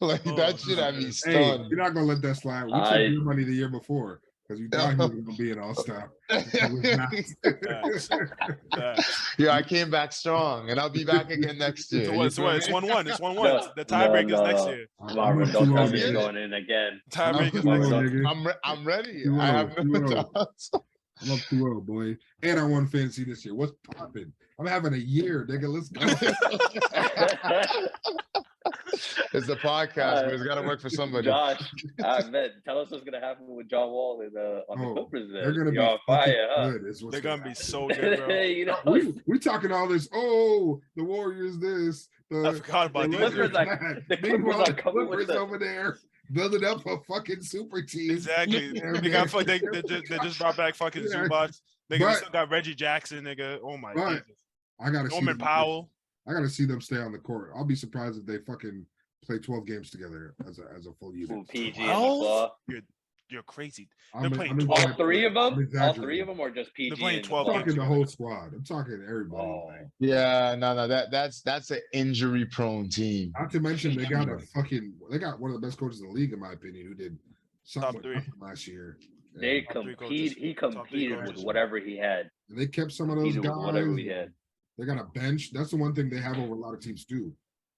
Speaker 4: Like
Speaker 2: Oh,
Speaker 4: that shit had me
Speaker 5: Hey,
Speaker 4: stunned.
Speaker 5: you're not gonna let that slide. We took
Speaker 3: I-
Speaker 5: your money the year before because you thought he was gonna be an all-star. It was not.
Speaker 2: Facts.
Speaker 4: Yeah, I came back strong, and I'll be back again next year.
Speaker 2: So
Speaker 4: you
Speaker 2: what? So
Speaker 4: feel
Speaker 2: what?
Speaker 4: me?
Speaker 2: It's 1-1. It's 1-1.
Speaker 3: No,
Speaker 2: The tiebreaker's
Speaker 3: no,
Speaker 2: next
Speaker 3: no.
Speaker 2: year.
Speaker 3: Marvin,
Speaker 5: I'm
Speaker 3: don't
Speaker 5: too
Speaker 3: tell
Speaker 5: old,
Speaker 3: me you're
Speaker 4: nigga.
Speaker 3: going in again.
Speaker 2: Tiebreaker's
Speaker 5: too
Speaker 2: next
Speaker 5: old,
Speaker 2: year.
Speaker 5: nigga.
Speaker 4: I'm ready.
Speaker 5: Too
Speaker 4: I have
Speaker 5: old, too
Speaker 4: no
Speaker 5: old.
Speaker 4: doubts.
Speaker 5: I'm up 2-0, boy. And I won fantasy this year. What's popping? I'm having a year, nigga. Let's go.
Speaker 4: It's a podcast, but it's got to work for somebody.
Speaker 3: Josh, I bet. Tell us what's gonna happen with John Wall on the
Speaker 5: Oh,
Speaker 3: Clippers.
Speaker 5: They're
Speaker 3: Then
Speaker 5: gonna be
Speaker 3: you're on
Speaker 5: fucking
Speaker 3: fire, huh?
Speaker 5: good. Is what's
Speaker 2: They're gonna be
Speaker 5: happen.
Speaker 2: so good, bro.
Speaker 3: You know,
Speaker 5: We talking all this. Oh, the Warriors. This. The,
Speaker 2: I forgot about
Speaker 5: the
Speaker 2: these.
Speaker 3: Clippers
Speaker 5: Lakers
Speaker 3: are-
Speaker 5: that.
Speaker 3: the Clippers
Speaker 5: Meanwhile,
Speaker 3: are
Speaker 5: the
Speaker 3: coming with
Speaker 5: Clippers
Speaker 3: the-
Speaker 5: over there building up a fucking super team.
Speaker 2: Exactly.
Speaker 5: Yeah,
Speaker 2: They got
Speaker 5: man.
Speaker 2: fuck- they just brought back fucking
Speaker 5: Yeah.
Speaker 2: Zubac. Nigga,
Speaker 5: But-
Speaker 2: they still got Reggie Jackson, nigga. Oh my
Speaker 5: But-
Speaker 2: goodness.
Speaker 5: I gotta see
Speaker 2: Norman
Speaker 5: them-
Speaker 2: Powell.
Speaker 5: I gotta see them stay on the court. I'll be surprised if they fucking play 12 games together as a full unit.
Speaker 3: Ooh, PG and
Speaker 2: 12?
Speaker 3: McClaw.
Speaker 2: You're crazy.
Speaker 5: I'm-
Speaker 2: playing
Speaker 5: I'm
Speaker 2: 12.
Speaker 3: All three of
Speaker 5: I'm
Speaker 3: them? All
Speaker 5: exaggerating.
Speaker 3: three of them, or just PG?
Speaker 2: They're playing
Speaker 3: and
Speaker 2: 12
Speaker 5: I'm
Speaker 3: McClaw?
Speaker 5: talking the whole squad. I'm talking everybody.
Speaker 3: Oh.
Speaker 5: like,
Speaker 4: Yeah, no, that's an injury-prone team.
Speaker 5: not to mention they got one of the best coaches in the league, in my opinion, who did something
Speaker 2: Top three.
Speaker 5: with nothing last year.
Speaker 3: They
Speaker 2: Top three
Speaker 3: compete.
Speaker 2: coaches.
Speaker 3: He
Speaker 2: Top three
Speaker 3: competed with
Speaker 2: coaches.
Speaker 3: whatever he had.
Speaker 5: And they kept some of those
Speaker 3: Competed with whatever he
Speaker 5: guys.
Speaker 3: had.
Speaker 5: They got a bench. That's the one thing they have over a lot of teams too.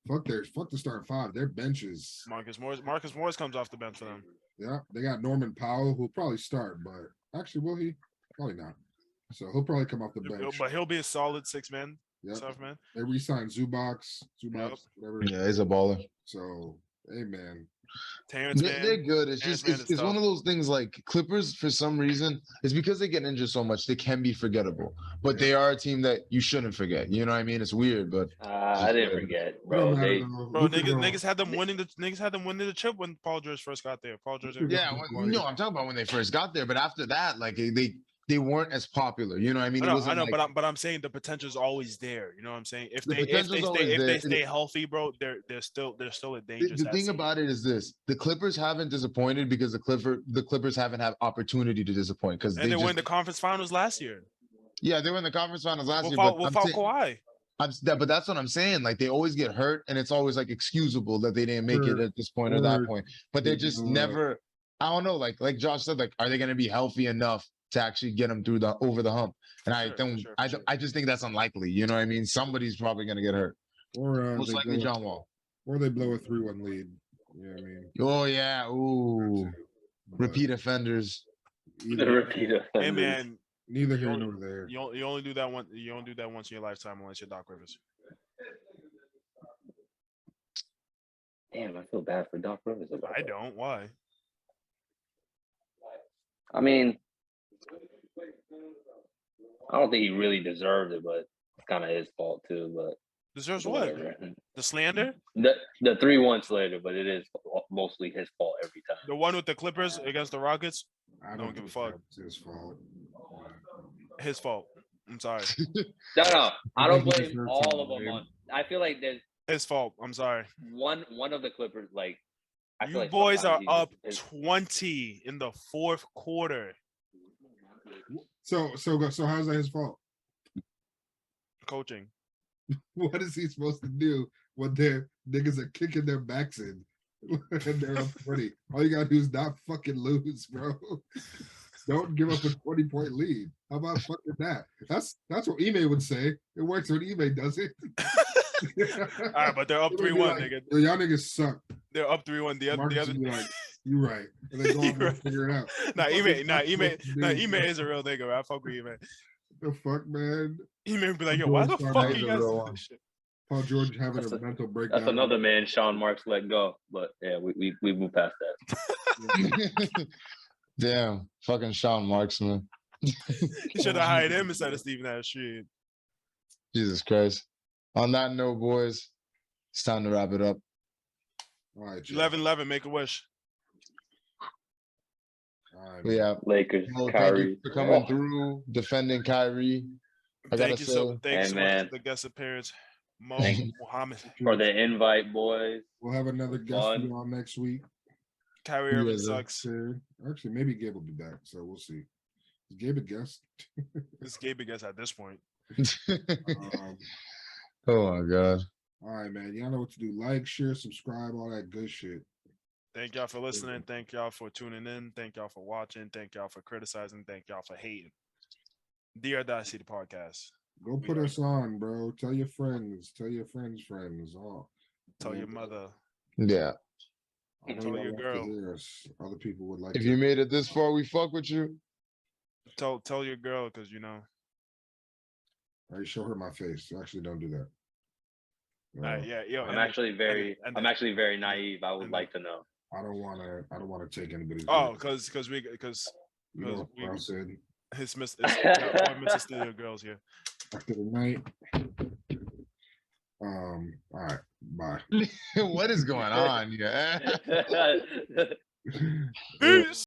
Speaker 5: Fuck the start five. Their benches.
Speaker 2: Marcus Morris comes off the bench for them.
Speaker 5: Yeah, they got Norman Powell who'll probably start, but actually, will he? Probably not. So he'll probably come off the bench.
Speaker 2: But he'll be a solid 6-man,
Speaker 5: Yep.
Speaker 2: 7-man.
Speaker 5: They re-signed Zubac, whatever.
Speaker 4: Yeah, he's a baller.
Speaker 5: So, hey man,
Speaker 2: Terrence
Speaker 4: They're
Speaker 2: Mann.
Speaker 4: good. It's
Speaker 2: Terrence
Speaker 4: just
Speaker 2: Mann
Speaker 4: it's
Speaker 2: is
Speaker 4: one
Speaker 2: tough.
Speaker 4: of those things like Clippers for some reason. It's because they get injured so much. They can be forgettable, but they are a team that you shouldn't forget. You know what I mean? It's weird, but
Speaker 3: I didn't forget,
Speaker 5: it
Speaker 3: bro.
Speaker 5: don't matter
Speaker 3: They
Speaker 5: though.
Speaker 2: Bro,
Speaker 5: Luka gonna-
Speaker 2: niggas had them winning the chip when Paul George first got there. Paul George.
Speaker 5: Yeah,
Speaker 4: no, I'm talking about when they first got there. But after that, like they weren't as popular. You know what I mean?
Speaker 2: I
Speaker 4: It
Speaker 2: know,
Speaker 4: wasn't like-
Speaker 2: but I'm saying the potential's always there. You know what I'm saying? If
Speaker 4: The
Speaker 2: they
Speaker 4: potential's always
Speaker 2: if they
Speaker 4: there.
Speaker 2: stay healthy, bro, they're still a dangerous.
Speaker 4: the thing about it is this: the Clippers haven't disappointed because the Clippers haven't had opportunity to disappoint because
Speaker 2: and they
Speaker 4: just,
Speaker 2: won the conference finals last year
Speaker 4: yeah, they were in the conference finals last year.
Speaker 2: without
Speaker 4: But
Speaker 2: Kawhi.
Speaker 4: but that's what I'm saying. Like they always get hurt, and it's always like excusable that they didn't make it at this point or that
Speaker 5: or-
Speaker 4: point. But they're just never. I don't know. Like Josh said, like are they going to be healthy enough to actually get them through over the hump? And I
Speaker 2: Sure,
Speaker 4: don't.
Speaker 2: sure,
Speaker 4: I
Speaker 2: sure.
Speaker 4: don't. I just think that's unlikely. You know what I mean? Somebody's probably going to get hurt.
Speaker 5: or
Speaker 4: Most
Speaker 5: they
Speaker 4: likely
Speaker 5: blow,
Speaker 4: John Wall.
Speaker 5: or they blow a 3-1 lead. You know what I mean?
Speaker 4: Oh yeah. Ooh.
Speaker 5: But
Speaker 4: Repeat offenders.
Speaker 3: the
Speaker 5: either-
Speaker 3: repeater.
Speaker 2: Hey man,
Speaker 5: Neither here
Speaker 2: You
Speaker 5: nor there.
Speaker 2: you only do that one. You only do that once in your lifetime unless you're Doc Rivers.
Speaker 3: Damn, I feel bad for Doc Rivers. About
Speaker 2: I
Speaker 3: that.
Speaker 2: don't. Why?
Speaker 3: I mean, I don't think he really deserved it, but it's kind of his fault too. But
Speaker 2: Deserves what?
Speaker 3: whatever.
Speaker 2: The slander?
Speaker 3: The 3-1 later, but it is mostly his fault every time.
Speaker 2: The one with the Clippers against the Rockets?
Speaker 5: I
Speaker 2: don't give a
Speaker 5: think
Speaker 2: fuck.
Speaker 5: that's his fault.
Speaker 2: His fault. I'm sorry.
Speaker 3: No, I don't
Speaker 5: think he
Speaker 3: blame
Speaker 5: deserves
Speaker 3: all
Speaker 5: some
Speaker 3: of them
Speaker 5: blame.
Speaker 3: on. I feel like there's
Speaker 2: His fault. I'm sorry.
Speaker 3: one of the Clippers. Like I feel
Speaker 2: You
Speaker 3: like
Speaker 2: boys are
Speaker 3: sometimes
Speaker 2: up
Speaker 3: he's-
Speaker 2: 20 in the fourth quarter.
Speaker 5: So how's that his fault?
Speaker 2: Coaching.
Speaker 5: What is he supposed to do when their niggas are kicking their backs in and they're up 20? All you gotta do is not fucking lose, bro. Don't give up a 20-point lead. How about fucking that? That's what Ime would say. It works when Ime does it.
Speaker 2: All right, but they're up
Speaker 5: It would be
Speaker 2: 3-1,
Speaker 5: like,
Speaker 2: nigga.
Speaker 5: "Yo, y'all niggas suck.
Speaker 2: They're up 3-1. The
Speaker 5: Marcus
Speaker 2: other
Speaker 5: would be like, you right. And then go
Speaker 2: You
Speaker 5: on and
Speaker 2: right.
Speaker 5: figure it out.
Speaker 2: Nah,
Speaker 5: What the fuck is that supposed to do,
Speaker 2: Ime
Speaker 5: bro?
Speaker 2: is a real nigga, man. I fuck with Ime.
Speaker 5: The fuck, man?
Speaker 2: Ime would be like, yo, why the
Speaker 5: George
Speaker 2: fuck
Speaker 5: Farmer
Speaker 2: you
Speaker 4: is a
Speaker 2: guys
Speaker 4: real
Speaker 2: do
Speaker 4: one.
Speaker 2: this shit?
Speaker 5: Paul George having
Speaker 3: That's
Speaker 5: a
Speaker 3: a-
Speaker 5: mental breakdown.
Speaker 3: That's another man Sean Marks let go. But yeah, we moved past that.
Speaker 4: Damn, fucking Sean Marks, man.
Speaker 2: You should have hired him instead of Stephen Nash. Shit.
Speaker 4: Jesus Christ. On that note, boys, it's time to wrap it up.
Speaker 5: All right, Joe.
Speaker 2: 11-11, make a wish.
Speaker 5: All right,
Speaker 4: We have
Speaker 3: Lakers,
Speaker 4: thank you
Speaker 3: Kyrie.
Speaker 4: for coming
Speaker 3: Oh,
Speaker 4: through, defending Kyrie. I gotta
Speaker 2: Thank you so
Speaker 4: say,
Speaker 2: thank you
Speaker 3: Hey,
Speaker 2: so much
Speaker 3: man.
Speaker 2: for the guest appearance, Mo
Speaker 4: Thank you.
Speaker 2: Muhammad,
Speaker 3: For the invite, boys.
Speaker 5: We'll have another guest for
Speaker 3: Fun.
Speaker 5: you on next week.
Speaker 2: Kyrie Irving
Speaker 4: Yes, sir.
Speaker 2: sucks.
Speaker 5: Actually, maybe Gabe will be back, so we'll see. Is Gabe a guest?
Speaker 2: This Gabe guess at this point.
Speaker 5: Um,
Speaker 4: Oh my god.
Speaker 5: all right, man. Y'all know what to do. Like, share, subscribe, all that good shit.
Speaker 2: Thank y'all for listening. Thank y'all for tuning in. Thank y'all for watching. Thank y'all for criticizing. Thank y'all for hating. The Audacity podcast.
Speaker 5: Go put us on, bro. Tell your friends. Tell your friends' friends. Oh,
Speaker 2: Tell
Speaker 5: Yeah.
Speaker 2: your mother.
Speaker 4: Yeah.
Speaker 5: I know
Speaker 2: Tell
Speaker 5: y'all
Speaker 2: your
Speaker 5: like to
Speaker 2: girl.
Speaker 5: hear us. Other people would like
Speaker 4: If
Speaker 5: to.
Speaker 4: you made it this far, we fuck with you.
Speaker 2: Tell your girl, because you know.
Speaker 5: All right, show her my face. Actually, don't do that.
Speaker 2: Yeah, yo.
Speaker 3: I'm actually very naive. I would
Speaker 2: and
Speaker 3: like to know.
Speaker 5: I don't want to take anybody's.
Speaker 2: Oh,
Speaker 5: girl.
Speaker 2: because
Speaker 5: You know what
Speaker 2: we-
Speaker 5: Carl said.
Speaker 2: it's Mr. Studio Girls here.
Speaker 5: After the night. All right. Bye.
Speaker 4: What is going on here?
Speaker 2: Peace.